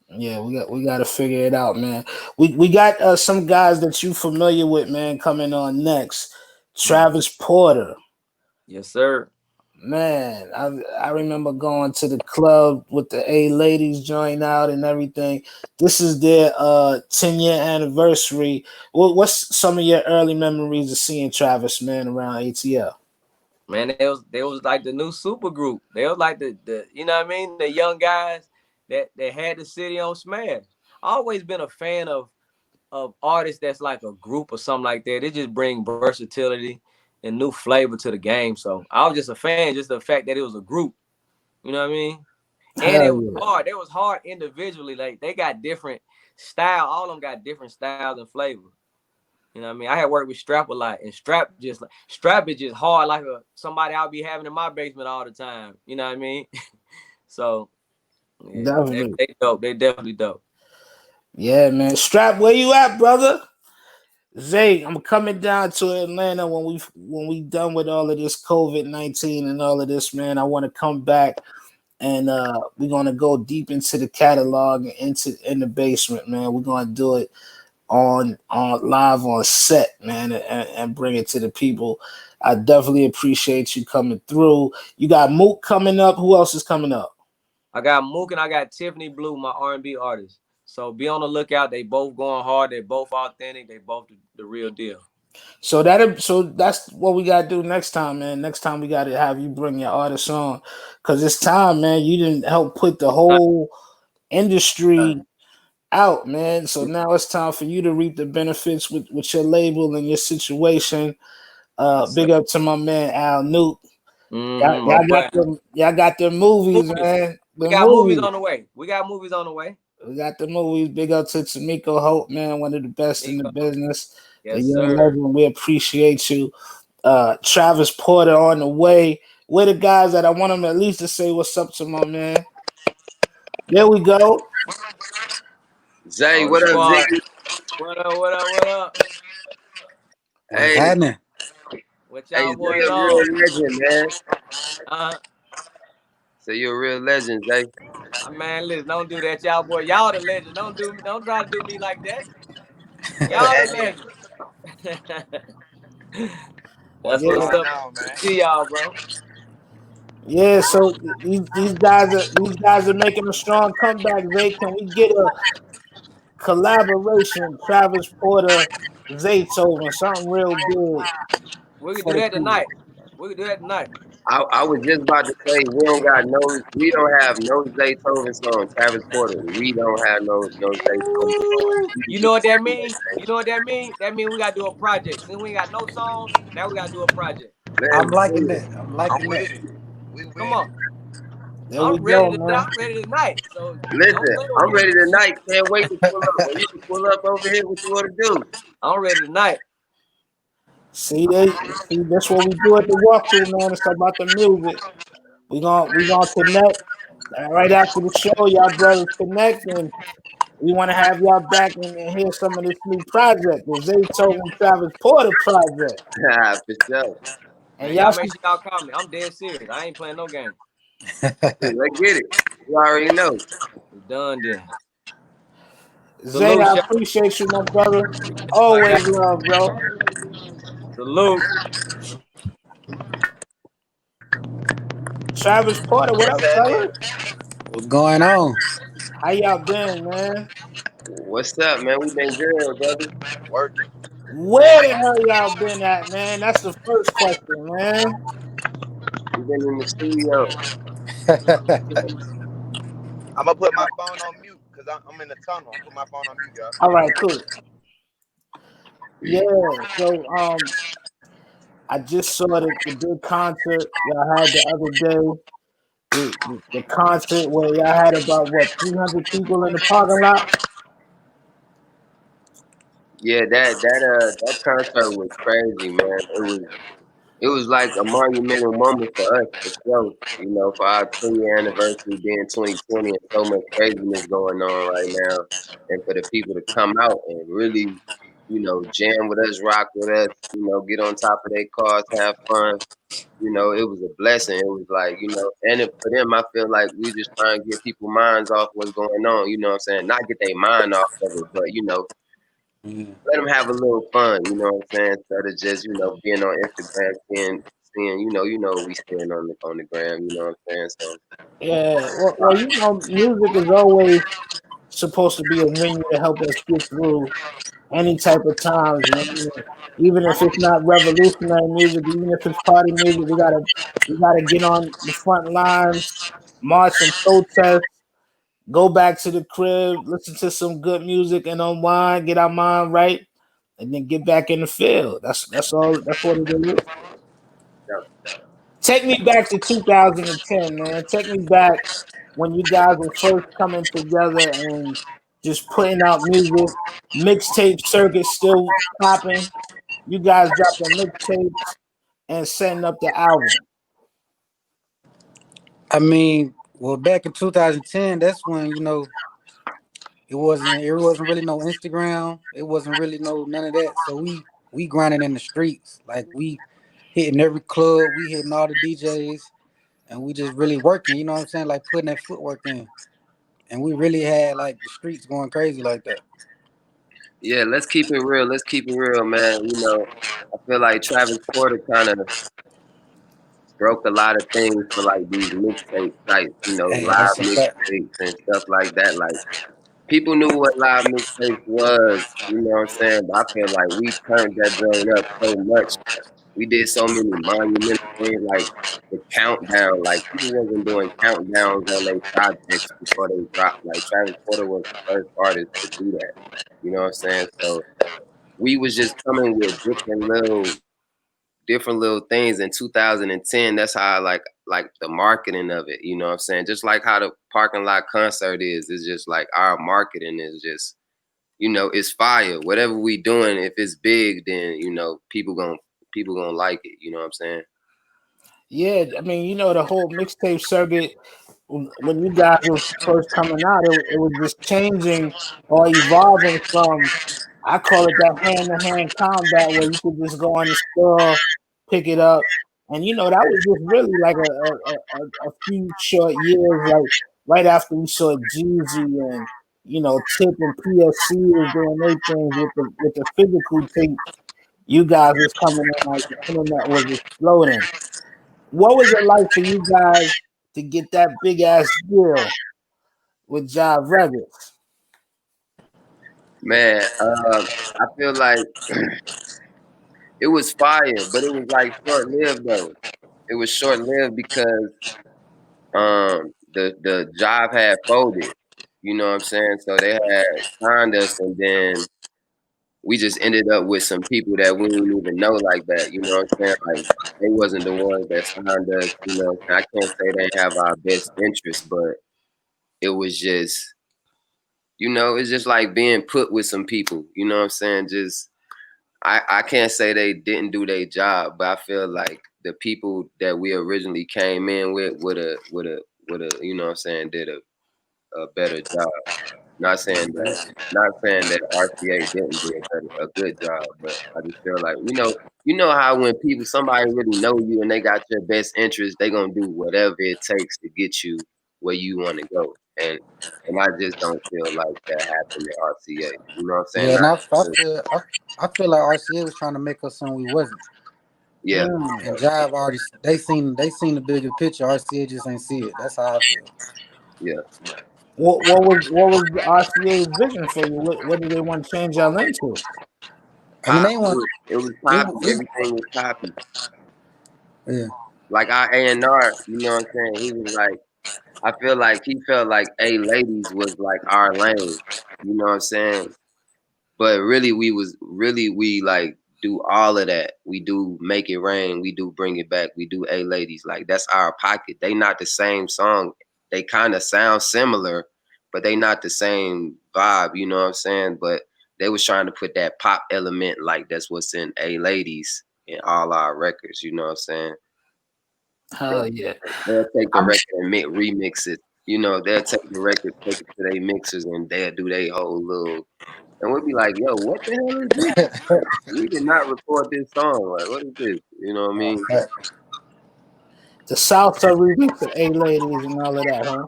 Yeah, we got to figure it out, man. We got some guys that you familiar with, man, coming on next. Travis Porter. yes, sir. Man, I remember going to the club with the A ladies join out and everything. This is their 10-year anniversary. What's some of your early memories of seeing Travis, man, around ATL? Man, they was like the new super group. They was like the what I mean, the young guys that had the city on smash. I always been a fan of artists that's like a group or something like that. They just bring versatility and new flavor to the game. So I was just a fan, just the fact that it was a group. You know what I mean? And it Hell was yeah. hard. It was hard individually. Like they got different style. All of them got different styles and flavor. You know what I mean? I had worked with Strap a lot, and Strap is just hard like somebody I'll be having in my basement all the time. You know what I mean? So yeah, Definitely. they dope. They definitely dope. Yeah, man. Strap, where you at, brother? Zay, I'm coming down to Atlanta when we done with all of this COVID-19 and all of this, man. I want to come back and we're gonna go deep into the catalog and in the basement, man. We're gonna do it on live on set, man, and bring it to the people. I definitely appreciate you coming through. You got Mook coming up. Who else is coming up? I got Mook and I got Tiffany Blue, my R&B artist. So be on the lookout. They both going hard. They both authentic. They both the real deal. So that's what we gotta do next time, man. Next time we gotta have you bring your artists on, cause it's time, man. You didn't help put the whole industry out, man. So now it's time for you to reap the benefits with your label and your situation. Yes, sir. Big up to my man Al Newt. Y'all, Mm-hmm, my y'all got boy. them. Y'all got them movies, Movies. man. We The got movies movies. on the way. We got movies on the way. We got the movies. Big up to Tamiko Hope, man. One of the best in the Nico. business. A Yes, young sir. legend. We appreciate you. Travis Porter on the way. We're the guys that I want them at least to say what's up to my man. There we go. Zay, Oh, the what up, squad. Ziggy? What up? What up? What up? What's Hey, happening? What hey, y'all Zay, boys a real on? legend, man. Uh, So you're a real legend, Zay. man, listen, don't do that, y'all boy. Y'all the legend. Don't try to do me like that. What's Y'all the happening? legend. That's What's what's Yeah, going up. on, man? See y'all, bro. yeah. So these guys are making a strong comeback. Zay, can we get a collaboration? Travis Porter, Zaytoven, something real big We could for do the that people. tonight. We could do that tonight. I was just about to say we don't have no Zaytoven song. Travis Porter, we don't have no Zaytoven song. Ooh, We can you get know what that together mean? one day. You know what that mean? That mean we gotta do a project. Since we ain't got no songs, now we gotta do a project. I'm Let's liking do it. that. I'm I'm liking that. with it. We Come with on. it. There we go, man. I'm ready tonight. So don't Listen, play with I'm me. ready tonight. Can't wait to pull up. Or you can pull up over here. What you want to do? I'm ready tonight. See, that's what we do at the walkthrough, man. It's about the music. We gonna connect right after the show. Y'all brothers connect, and we want to have y'all back and hear some of this new project, the Zaytoven Travis Porter project. For sure. And Man, y'all y'all make should, sure y'all call me. I'm dead serious. I ain't playing no game. Let's get it. You already know. It's done then. Zay, Salute, I Shaq. appreciate you, my brother. Like that. Always love, bro. Salute. Travis Porter, what What's up, happening? fellas? What's going on? How y'all been, man? What's up, man? We been good, brother. Working. Where the hell y'all been at, man? That's the first question, man. We been in the studio. I'm gonna put my phone on mute because I'm in the tunnel. I'm put my phone on mute, y'all. All right, cool. Yeah, so I just saw the big concert y'all had the other day. The concert where y'all had about what 300 people in the parking lot. Yeah, that concert was crazy, man. It was like a monumental moment for us, for sure. You know, for our 10-year anniversary being 2020 and so much craziness going on right now, and for the people to come out and really, jam with us, rock with us, get on top of their cars, have fun. It was a blessing. It was like, and for them, I feel like we just trying to get people minds off what's going on. You know what I'm saying? Not get their mind off of it, but Yeah. let them have a little fun. You know what I'm saying? Instead of just being on Instagram, seeing we seeing on the gram. You know what I'm saying? So Yeah, well, music is always supposed to be a venue to help us get through any type of times, man. Even if it's not revolutionary music, even if it's party music, we gotta get on the front lines, march and protest, go back to the crib, listen to some good music and unwind, get our mind right, and then get back in the field. That's all. That's what it is. yeah. Take me back to 2010, man. Take me back when you guys were first coming together and just putting out music. Mixtape circuit still popping. You guys dropping mixtapes and setting up the album. I mean, well, back in 2010, that's when it wasn't really no Instagram. It wasn't really no none of that. So we grinding in the streets, like we hitting every club, we hitting all the DJs, and we just really working. You know what I'm saying? Like putting that footwork in, and we really had like the streets going crazy like that. Yeah, let's keep it real. Let's keep it real, man. I feel like Travis Porter kind of broke a lot of things for like these mixtape type, Hey, live that's a fact. mixtapes and stuff like that. Like people knew what live mixtapes was, you know what I'm saying? But I feel like we turned that joint up so much. We did so many monumental things like the countdown. Like people wasn't doing countdowns on their projects before they dropped. Like Travis Porter was the first artist to do that. You know what I'm saying? So we was just coming with different little things in 2010. That's how I like the marketing of it. You know what I'm saying? Just like how the parking lot concert is. It's just like our marketing is just it's fire. Whatever we doing, if it's big, then people gonna like it. You know what I'm saying? Yeah, I mean, the whole mixtape circuit when you guys was first coming out, it was just changing or evolving from I call it that hand to hand combat where you could just go on the store, pick it up, and that was just really like a few short years, like right after we saw Jeezy and Tip and PSC was doing their things with the physical tape. You guys was coming in like the internet was exploding. What was it like for you guys to get that big ass deal with Jive Records? Man, I feel like it was fire, but it was like short lived though. It was short lived because the job had folded. You know what I'm saying? So they had signed us, and then we just ended up with some people that we didn't even know like that. You know what I'm saying? Like they wasn't the ones that signed us. You know, I can't say they have our best interest, but it was just, it's just like being put with some people. You know what I'm saying? Just I can't say they didn't do their job, but I feel like the people that we originally came in with would have you know what I'm saying, did a better job. Not saying that not saying that RCA didn't do a good job, but I just feel like you know how when people somebody really know you and they got your best interest, they gonna do whatever it takes to get you where you want to go. And I just don't feel like that happened at RCA. You know what I'm saying? Yeah, and Not I feel like RCA was trying to make us something we wasn't. yeah. Mm. And Jive already they seen the bigger picture. RCA just ain't see it. That's how I feel. Yeah. What was the RCA's vision for you? What did they want to change y'all into? I mean, Pop. they want It was it. poppy. Everything was poppy. Yeah, Like our A&R, you know what I'm saying? He was like, I feel like he felt like A Ladies was like our lane. You know what I'm saying? But really we like do all of that. We do Make It Rain, we do Bring It Back, we do A Ladies. Like that's our pocket. They not the same song. They kind of sound similar, but they not the same vibe, you know what I'm saying? But they was trying to put that pop element like that's what's in A Ladies in all our records, you know what I'm saying? Hell yeah. They'll take the I'm record and remix it. You know, they'll take the record, take it to their mixers, and they'll do their whole little. And we'll be like, "Yo, what the hell is this? We did not record this song. Like, what is this? You know what I mean?" the Salsa remix of A Ladies and all of that, huh?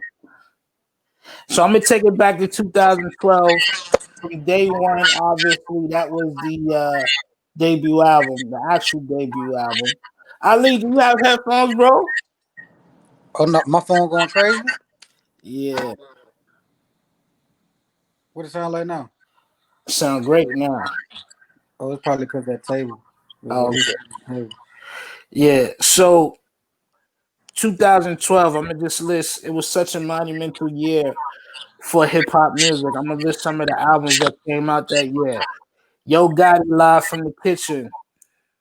So I'm gonna take it back to 2012. From day one, obviously, that was the debut album, the actual debut album. Ali, do you have headphones, bro? Oh no, my phone going crazy. Yeah, What it sound like now? sound great now. Oh, it's probably because that table. It's Okay. table. Yeah, so 2012, I'm gonna just list. It was such a monumental year for hip hop music. I'm gonna list some of the albums that came out that year. Yo Gotti Live from the Kitchen,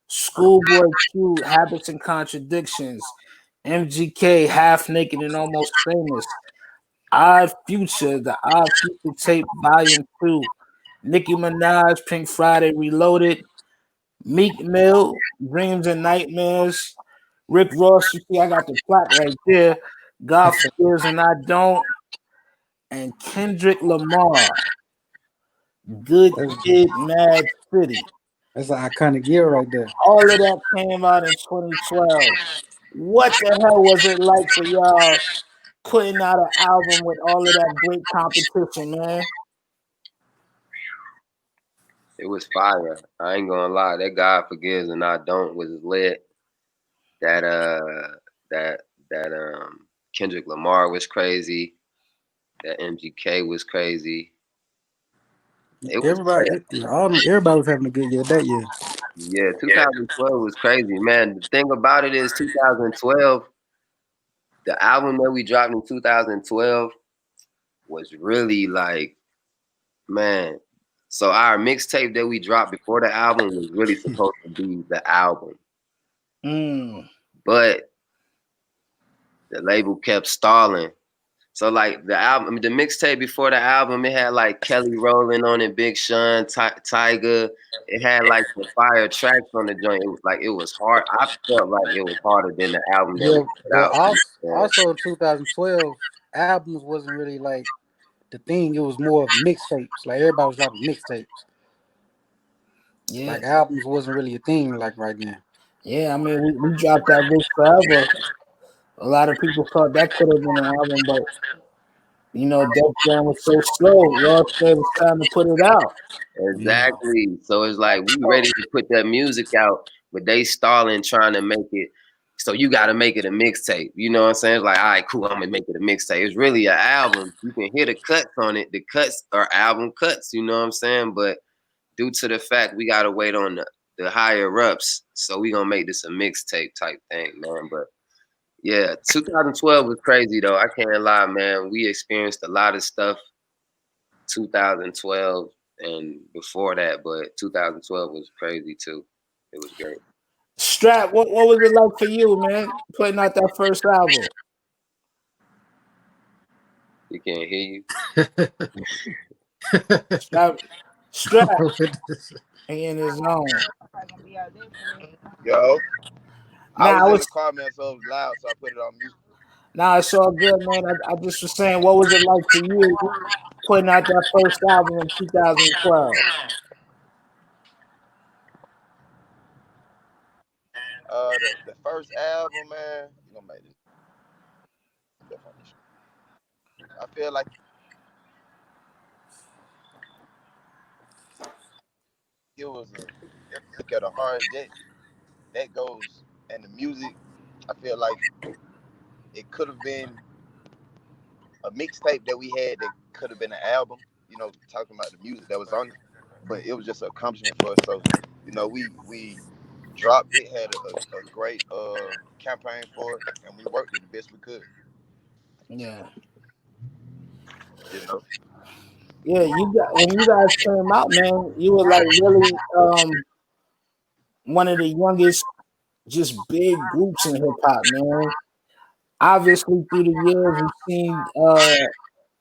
Schoolboy Q, Habits and Contradictions, MGK, Half Naked and Almost Famous, Odd Future, the Odd Future Tape Volume 2, Nicki Minaj, Pink Friday Reloaded, Meek Mill, Dreams and Nightmares, Rick Ross, you see I got the plaque right there, God Forgives and I Don't, and Kendrick Lamar, Good That's Kid, Mad City. that's an iconic year right there. All of that came out in 2012. What the hell was it like for y'all putting out an album with all of that great competition, man? It was fire. I ain't gonna lie. That God Forgives and I Don't was lit. That that Kendrick Lamar was crazy. That MGK was crazy. It was crazy. Everybody was having a good year that year. Yeah, 2012 was crazy, man. The thing about it is 2012, the album that we dropped in 2012 was really like, man. So our mixtape that we dropped before the album was really supposed to be the album, Mm. but the label kept stalling. So like the album, I mean, the mixtape before the album, it had like Kelly Rowland on it, Big Sean, Tyga. It had like the fire tracks on the joint. It was like it was hard. I felt like it was harder than the album that we Yeah, put but out. also in 2012, albums wasn't really like the thing. It was more of mixtapes. Like everybody was dropping mixtapes. Yeah, Like albums wasn't really a thing like right now. yeah. I mean, we dropped that bitch forever. A lot of people thought that could have been an album, but Def Jam was so slow. Ross said it's time to put it out. Yeah, Exactly. So it's like we ready to put that music out, but they stalling trying to make it. So you got to make it a mixtape. You know what I'm saying? It's like, all right, cool. I'm gonna make it a mixtape. It's really an album. You can hear the cuts on it. The cuts are album cuts. You know what I'm saying? But due to the fact we gotta wait on the higher ups, so we gonna make this a mixtape type thing, man. But yeah, 2012 was crazy though. I can't lie, man. We experienced a lot of stuff 2012 and before that, but 2012 was crazy too. It was great. Strap, what was it like for you, man? Putting out that first album. You can't hear you. Strap, Strap in his zone. Yo, I Now was I in was the car, man, so it was loud, so I put it on mute. now it's all good, man. I just was saying, what was it like for you putting out that first album in 2012? The first album, man, you gonna make this stuff on this. I feel like it was a look at a hard that goes and the music. I feel like it could have been a mixtape that we had that could have been an album. You know, talking about the music that was on it, but it was just an accomplishment for us. So, you know, we dropped it, had a great campaign for it, and we worked it the best we could. Yeah. You know, Yeah, you got when you guys came out, man, you were like really one of the youngest just big groups in hip hop, man. Obviously through the years we've seen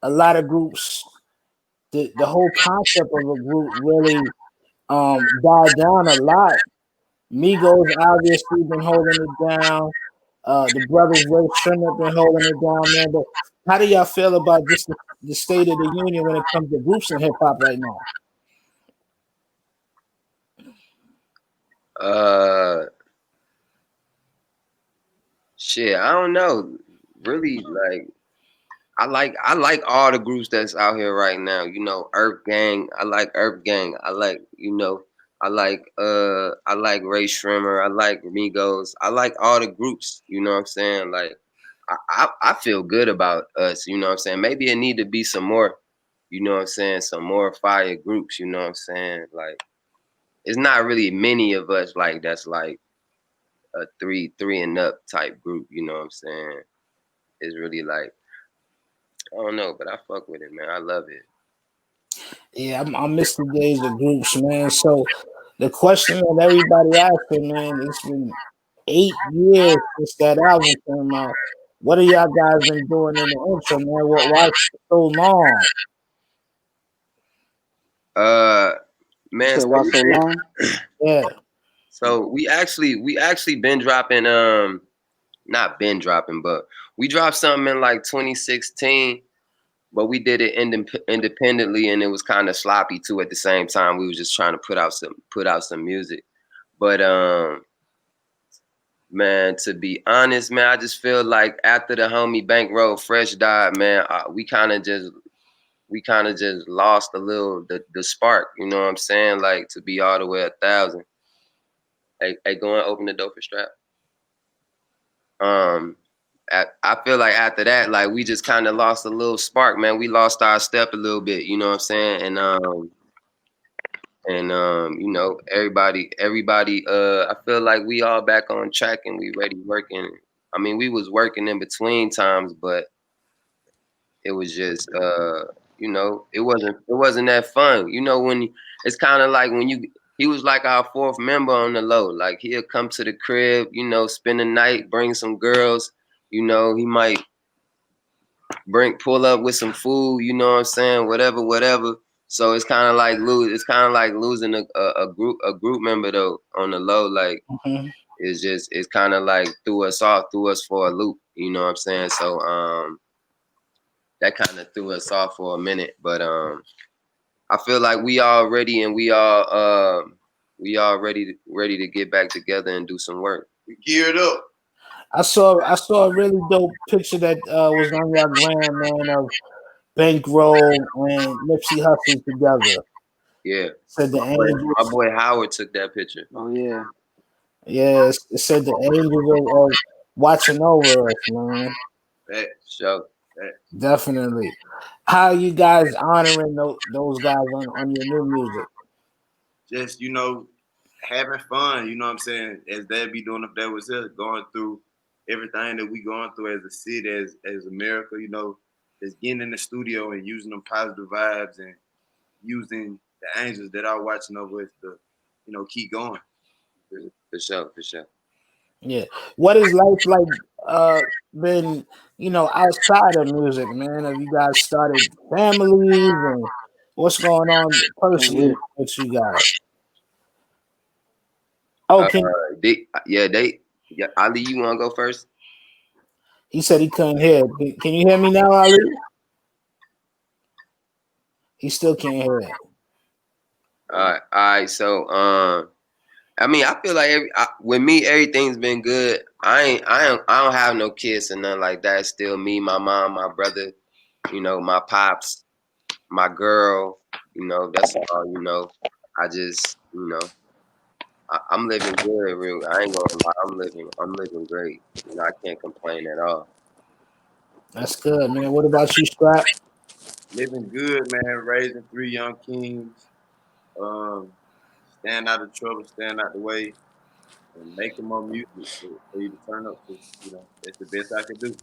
a lot of groups the whole concept of a group really died down a lot. Migos obviously been holding it down. The brothers Ray Shrimmer been holding it down, man. But how do y'all feel about just the state of the union when it comes to groups in hip hop right now? Uh, shit, I don't know. Really, like I like all the groups that's out here right now. You know, Earth Gang. I like Earth Gang. I like I like Ray Shrimmer. I like Migos. I like all the groups. You know what I'm saying? Like I feel good about us. You know what I'm saying? Maybe it need to be some more. You know what I'm saying? Some more fire groups. You know what I'm saying? Like it's not really many of us like that's like a three and up type group. You know what I'm saying? It's really like I don't know, but I fuck with it, man. I love it. Yeah, I miss the days of groups, man. So the question that everybody asking, man, it's been 8 years since that album came out. What have y'all guys been doing in the intro, man? Why so long? Uh, You man, said so why we so been, long? Yeah. so we actually been dropping not been dropping, but we dropped something in like 2016, but we did it independently, and it was kind of sloppy too. At the same time, we was just trying to put out some music, but man, to be honest, man, I just feel like after the homie Bankroll Fresh died, man, we kind of just lost a little the spark. You know what I'm saying? Like to be all the way 1,000. Hey, go and open the door for Strap. Um, I feel like after that, like we just kind of lost a little spark, man. We lost our step a little bit. You know what I'm saying? And you know, everybody. I feel like we all back on track and we ready working. I mean, we was working in between times, but it was just you know it wasn't that fun. You know when it's kind of like when you he was like our fourth member on the low. Like he'll come to the crib, you know, spend the night, bring some girls. You know he might bring pull up with some food. You know what I'm saying? Whatever. So it's kind of like losing a group member though on the low. Like Mhm. it's kind of like threw us for a loop. You know what I'm saying? So that kind of threw us off for a minute. But I feel like we all ready to get back together and do some work. we geared up. I saw a really dope picture that was on your gram, man, of Bankroll and Nipsey Hussle together. Yeah, Said the my boy, my angels. boy Howard took that picture. Oh yeah. Yes, it said the angels are watching over us, man. That So Definitely. How you guys honoring those guys on your new music? just having fun. You know what I'm saying? As they'd be doing if they was here, going through everything that we going through as a city, as America. Just getting in the studio and using them positive vibes and using the angels that are watching over us to, keep going. for sure. Yeah. What is life like been, outside of music, man? Have you guys started families and What's going on I'm with personally it. with you guys? Oh, Uh, yeah, Ali, you wanna go first? he said he couldn't hear. Can you hear me now, Ali? He still can't hear it. All right. So, I mean, I feel like with me, everything's been good. I don't have no kids or nothing like that. It's still me, my mom, my brother, my pops, my girl. That's all. I just, I'm living good. Real, I ain't gonna lie. I'm living great. I can't complain at all. That's good, man. What about you, Scrap? Living good, man. Raising three young kings. Um, staying out of trouble, staying out the way, and making more music for you to turn up to. That's the best I can do.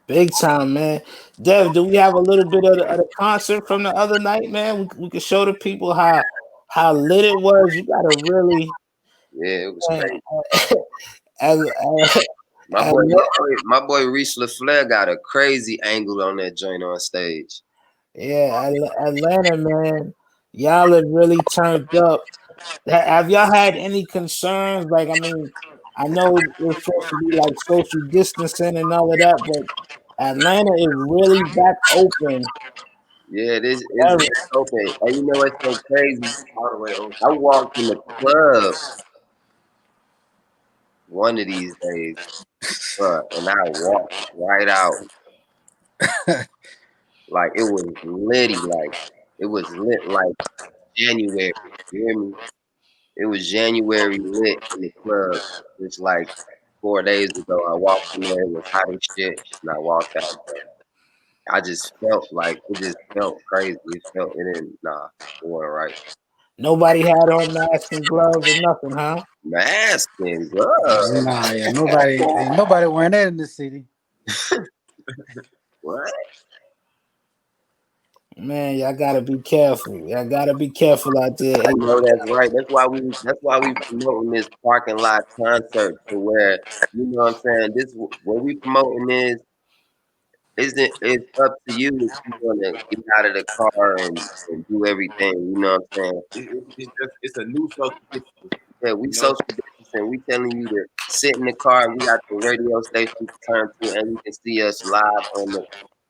Big time, man. Dev, do we have a little bit of the concert from the other night, man? We could show the people how lit it was. You gotta really, Yeah, it was man, crazy. as, My as, boy, my boy, my boy, Reese LaFleur got a crazy angle on that joint on stage. yeah, Atlanta, man. Y'all have really turned up. Have y'all had any concerns? Like, I mean, I know it's supposed to be like social distancing and all of that, but Atlanta is really back open. Yeah, this is open. And you know what's so crazy? All the way over. I walked in the club one of these days, bro, and I walked right out like it was litty, like it was lit like January. You hear me? It was January lit in the club. It's like 4 days ago. I walked in there, it was hot as shit, and I walked out. I just felt like it just felt crazy. It didn't, nah, it wasn't right. Nobody had on masks and gloves or nothing, huh? Mask and gloves. Nah, yeah, nobody, ain't nobody wearing that in the city. What? Man, y'all gotta be careful. Y'all gotta be careful out there. I know that's right. That's why we promoting this parking lot concert to where what I'm saying. This what we promoting isn't it's up to you if you want to get out of the car and do everything. You know what I'm saying? It's a new social distance. Yeah, we You know. social distancing. We telling you to sit in the car. We got the radio station to turn to, and you can see us live on the.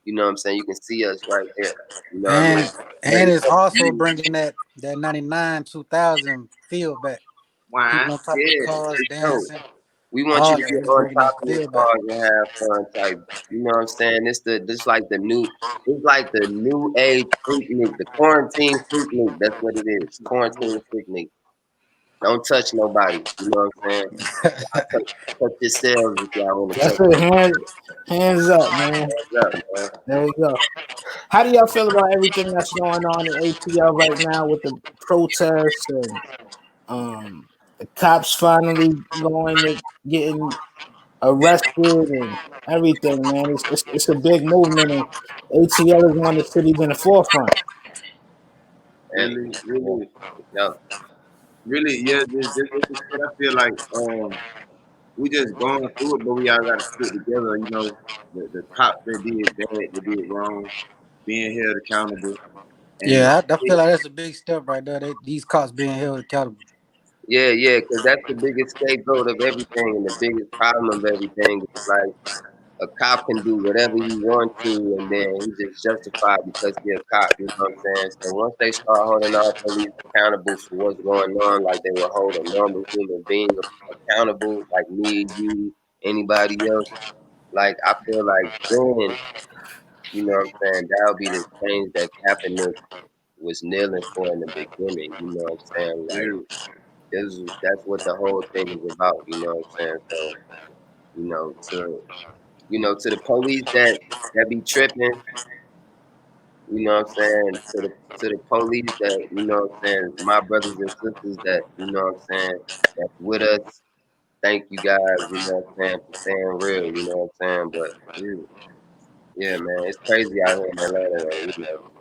You know what I'm saying? You can see us right there. You know what I mean? And But and it's it's up to also you. bringing that 99 2000 feel back. Why? People on top of the Yeah, cars for sure. dancing, We want you all to that. get It's on bringing top that of your feel back. cars and have fun type. You know what I'm saying? This like the new it's like the new age freaknik, the quarantine freaknik. That's what it is. Quarantine freaknik. Don't touch nobody. You know what I'm saying? Touch yourselves if y'all want to That's touch it. Hands up, man. yourself, man. There we go. How do y'all feel about everything that's going on in ATL right now with the protests and the cops finally going to getting arrested and everything, man? It's a big movement, and ATL is one of the cities in the forefront. Hey, Really, yeah, really, yeah, really. Yeah. This what I feel like. We just going through it, but we all got to stick together. The cops that did bad, that did wrong, being held accountable, and Yeah, I feel like that's a big step right there. These cops being held accountable. yeah. Because that's the biggest scapegoat of everything, and the biggest problem of everything is like. A cop can do whatever he wants to, and then he just justified because he a cop. You know what I'm saying? So once they start holding our police accountable for what's going on, like they will hold a normal human being accountable, like me, you, anybody else. Like I feel like then, you know what I'm saying? That'll be the change that Kaepernick was kneeling for in the beginning. You know what I'm saying? Like yeah, that's what the whole thing is about. You know what I'm saying? So you know to to the police that be tripping, you know what I'm saying, to the police that, you know what I'm saying, my brothers and sisters that, you know what I'm saying, that's with us. Thank you guys, you know what I'm saying, for staying real, you know what I'm saying. But yeah. yeah, man, it's crazy out here in Atlanta though, you know.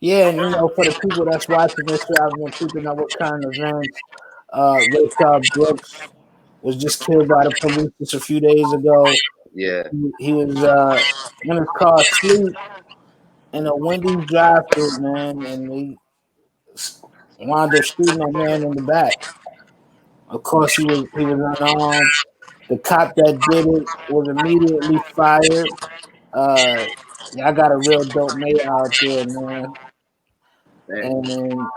Yeah, and for the people that's watching this, who haven't been keeping up with current events, Rayshard Brooks was just killed by the police just a few days ago. Yeah. He was in his car asleep, and a Wendy's drive-through, man, and they wound up shooting that man in the back. Of course, he was unarmed. The cop that did it was immediately fired. Y'all got a real dope mayor out there, man. That,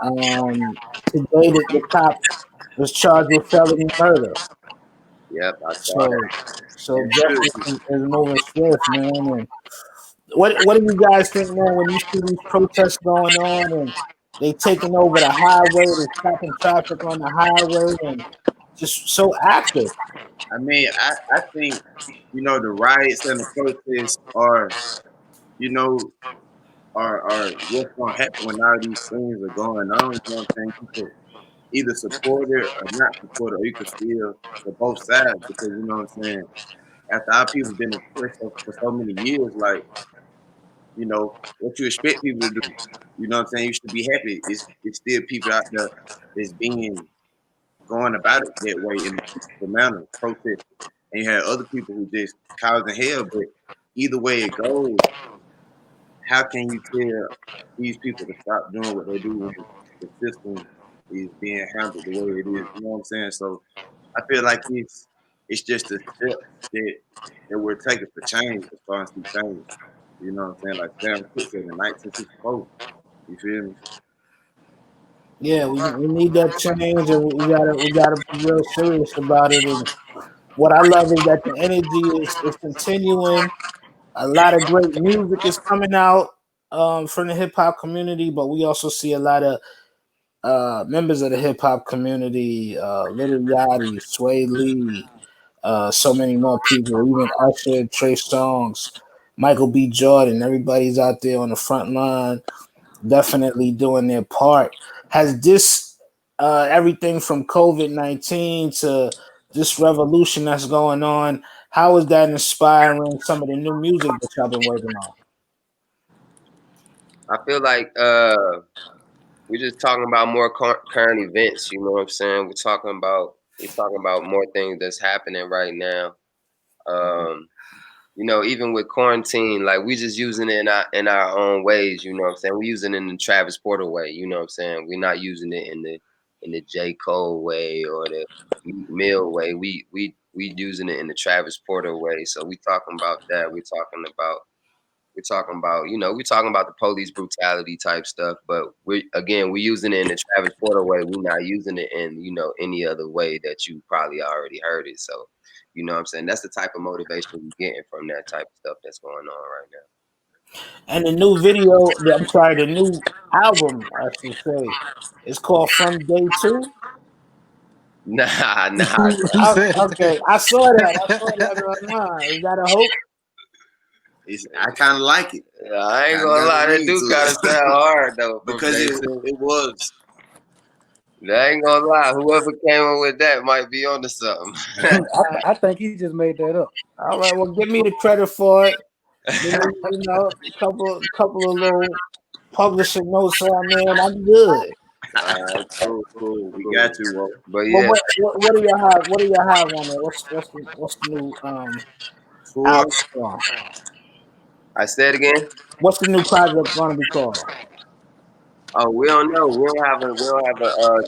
And today the cop was charged with felony murder. Yep, I saw that. So so that justice should is moving swift, man. And what do you guys think, man, when you see these protests going on and they taking over the highway, they stopping traffic on the highway and just so active? I mean, I think, the riots and the protests are, you know, are what's gonna happen when all these things are going on. You know what I'm saying? You could either support it or not support it, or you could feel for both sides because you know what I'm saying. After our people been oppressed for so many years, like what you expect people to do. You know what I'm saying? You should be happy. It's still people out there that's being going about it that way in a peaceful manner, protesting. And you have other people who just causing hell. But either way it goes, how can you tell these people to stop doing what they do when the system is being handled the way it is? You know what I'm saying? So I feel like it's just a step that we're taking for change, as far as see change. You know what I'm saying? Like Sam Cooke said in 1964. You feel me? Yeah, we need that change, and we gotta be real serious about it. And what I love is that the energy is continuing. A lot of great music is coming out from the hip hop community, but we also see a lot of members of the hip hop community, Little Yachty, Sway Lee, so many more people, even Usher, Trey Songz, Michael B. Jordan. Everybody's out there on the front line, definitely doing their part. Has this everything from COVID-19 to this revolution that's going on? How is that inspiring some of the new music that y'all been working on? I feel like we're just talking about more current events. You know what I'm saying? We're talking about more things that's happening right now. Um, even with quarantine, like we just using it in our own ways. You know what I'm saying? We using it in the Travis Porter way. You know what I'm saying? We're not using it in the J Cole way or the Meek Mill way. We using it in the Travis Porter way. So we talking about that. We're talking about the police brutality type stuff, but we're using it in the Travis Porter way. We're not using it in any other way that you probably already heard it. So, what I'm saying, that's the type of motivation we're getting from that type of stuff that's going on right now. And the new video, I'm sorry, the new album, I should say, is called From Day Two. Nah, nah, Who said Okay, I saw that. I saw that online. Is that a hoax? I kind of like it. I ain't Kind of gonna got a lie, that ring do to kind of it sound hard though. From because day it two, it was. I ain't gonna lie. Whoever came up with that might be onto something. that? I think he just made that up. All right, well, give me the credit for it. Give me, a couple of little publishing notes on there, and I'm good. All right, cool, cool, We got cool. you, Walt. But But yeah, what do y'all have? What do y'all have on there? What's the new For album song? I said again. What's the new project gonna be called? Oh, we don't know. We don't have a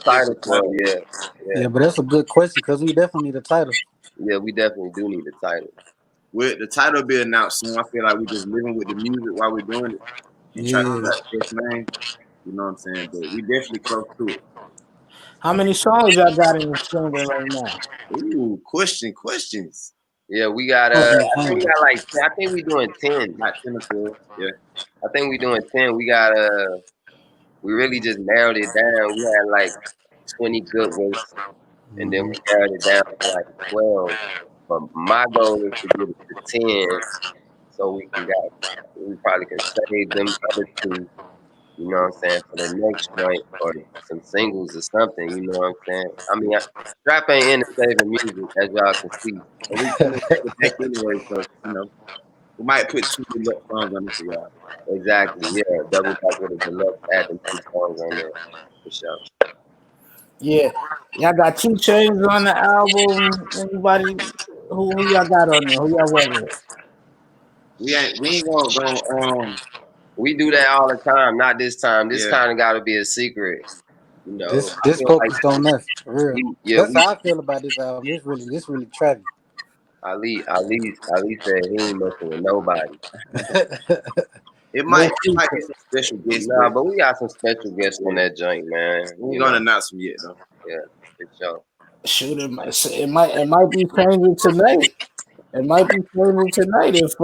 title official for title. it yet. Yeah, Yeah, but that's a good question because we definitely need a title. yeah, we definitely do need a title. With the title be announced soon. I feel like we're just living with the music while we're doing it and trying to Yeah. figure out the best name. You know what I'm saying? But we definitely close to it. How many songs y'all got in the chamber right now? Ooh, questions. Yeah, we got What's in the I think we chamber? got like I think we doing 10. Like 10 or 12. Yeah. I think we doing 10. We really just narrowed it down. We had like 20 good ones, and then Hmm. we narrowed it down to like 12. But my goal is to get it to 10, so we probably can save them other two. You know what I'm saying, for the next joint or some singles or something. You know what I'm saying. I mean, rap ain't into saving music, as y'all can see. And we coming back anyway, so, we might put 2 deluxe songs on it for y'all. Exactly. Yeah. Double back with a deluxe, add them 2 songs on there for sure. Yeah, y'all got 2 Chainz on the album. Anybody who y'all got on there? Who y'all working with? We ain't gonna We do that all the time. Not this time. This Yeah. kind of got to be a secret. You know, I This feel like focused on us for real. yeah, That's we. how I feel about this album. This really trappy. Ali said he ain't messing with nobody. No It might be feature. some special guests, Nah, but but we got some special guests on yeah, that joint, man. we ain't You gonna know, announce them yet though. yeah, for sure. Shoot, it might be changing tonight. It might be changing tonight if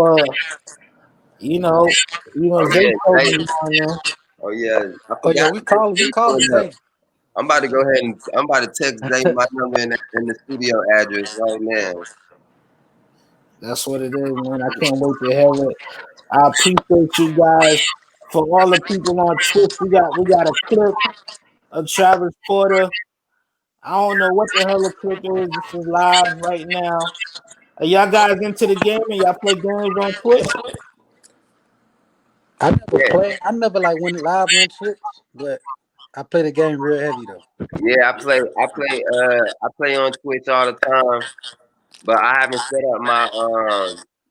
you know Oh yeah, Zay. Zaytoven on there. Oh yeah, I Oh yeah, forgot we Zay calling pulling up. Zay. I'm about to go ahead and I'm about to text Zay my number and the studio address right now. That's what it is, man. I can't wait to hear it. I appreciate you guys. For all the people on Twitch, we got a clip of Travis Porter. I don't know what the hell the clip is. This is live right now. Are y'all guys into the game and y'all play games on Twitch? Yeah, I never like went live on Twitch, but I play the game real heavy though. yeah. I play on Twitch all the time, but I haven't set up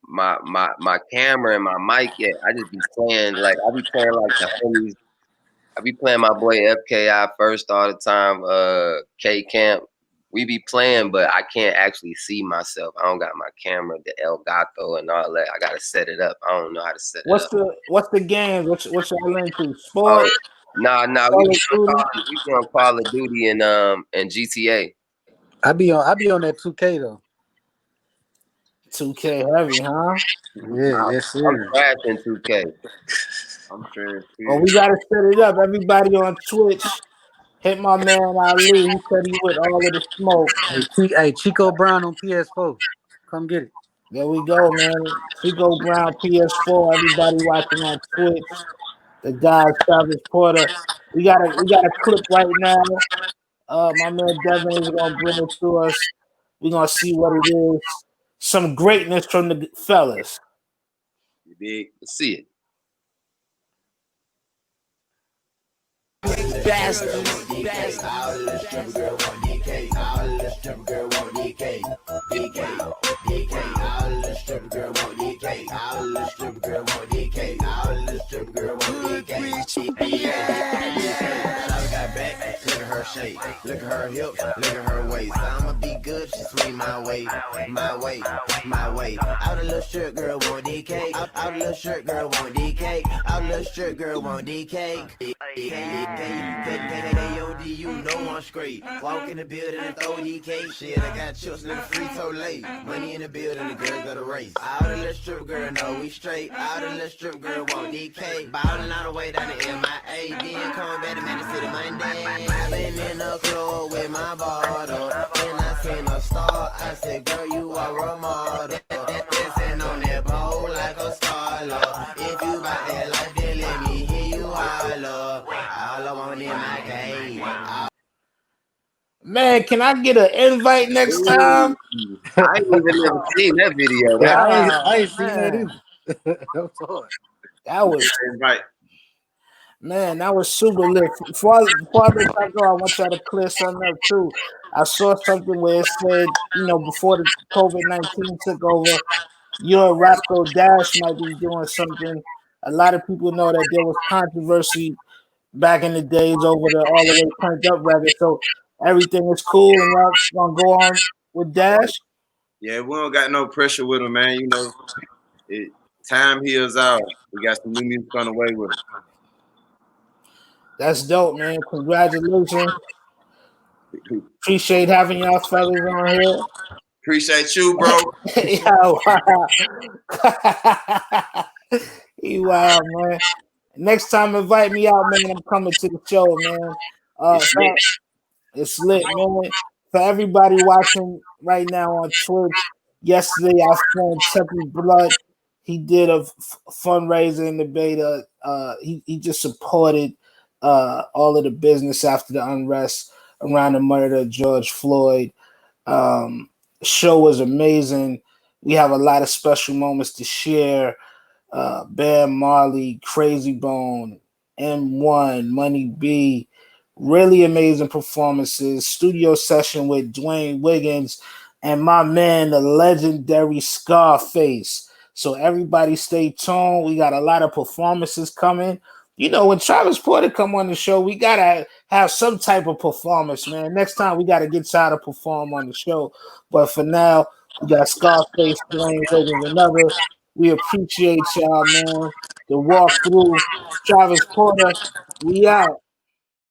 my camera and my mic yet. I just be playing like I be playing like the homies. I be playing my boy FKI first all the time. K Camp. We be playing, but I can't actually see myself. I don't got my camera, the El Gato and all that. I gotta set it up. I don't know how to set it up. What's the game? What's y'all into? Oh, Sport, nah. Call of Duty, We doing Call of Duty and GTA. I be on that 2K though. 2K heavy, huh? Yeah, Nah, yes I'm sir. trash in 2K. I'm sure. Well, we gotta set it up. Everybody on Twitch, hit my man Ali. He said he with all of the smoke. Hey, Chico Brown on PS4. Come get it. There we go, man. Chico Brown, PS4. Everybody watching on Twitch. The guy Travis Porter. We got a clip right now. My man Devin is gonna bring it to us. We're gonna see what it is. Some greatness from the fellas. You dig? Let's see it. Shape. Look at her hips, look at her waist. I'ma be good, she swing my way, my way, my way. Out a little shirt girl want DK, out a little shirt girl want DK, out a little shirt girl want DK. KOD, you know I'm straight. Walk in the building and throw DK. Shit, I got chips in the free so late. Money in the building, the girl got a race. Out a little strip girl, know we straight. Out a little strip girl want DK. Ballin' all the way down to MIA. Then coming back to Manchester City Monday. I been in the club with my bottle. Then I seen a star. I said, girl, you are a model. Dancing on that pole like a scholar. If you bout that life, then let me hear you holler. All I want in my cave. Man, can I get an invite next time? Ooh, I ain't even never seen that video. Yeah, That I ain't seen that Man, either. That was hard. that was Invite. Man, that was super lit. Before I let y'all go, I want y'all to clear something up too. I saw something where it said, before the COVID-19 took over, your Roscoe Dash might be doing something. A lot of people know that there was controversy back in the days over the all the way turned up record. So everything is cool, and y'all gonna go on with Dash. Yeah, we don't got no pressure with them, man. You know, it time heals all. We got some new music on the way with them. That's dope, man. Congratulations. Appreciate having y'all fellas on here. Appreciate you, bro. Yeah, wow. He wild, man. Next time, invite me out, man. I'm coming to the show, man. It's lit. It's lit, man. For everybody watching right now on Twitch, yesterday our friend Chucky Blood, he did a fundraiser in the beta. He just supported all of the business after the unrest around the murder of George Floyd. Show was amazing. We have a lot of special moments to share. Bear Marley, Crazy Bone, M1, Money B, really amazing performances. Studio session with Dwayne Wiggins and my man, the legendary Scarface. So everybody stay tuned. We got a lot of performances coming. You know, when Travis Porter come on the show, we gotta have some type of performance, man. Next time we gotta get y'all to perform on the show. But for now, we got Scarface, Dwayne Wiggins, another. We appreciate y'all, man. The walk through Travis Porter. We out.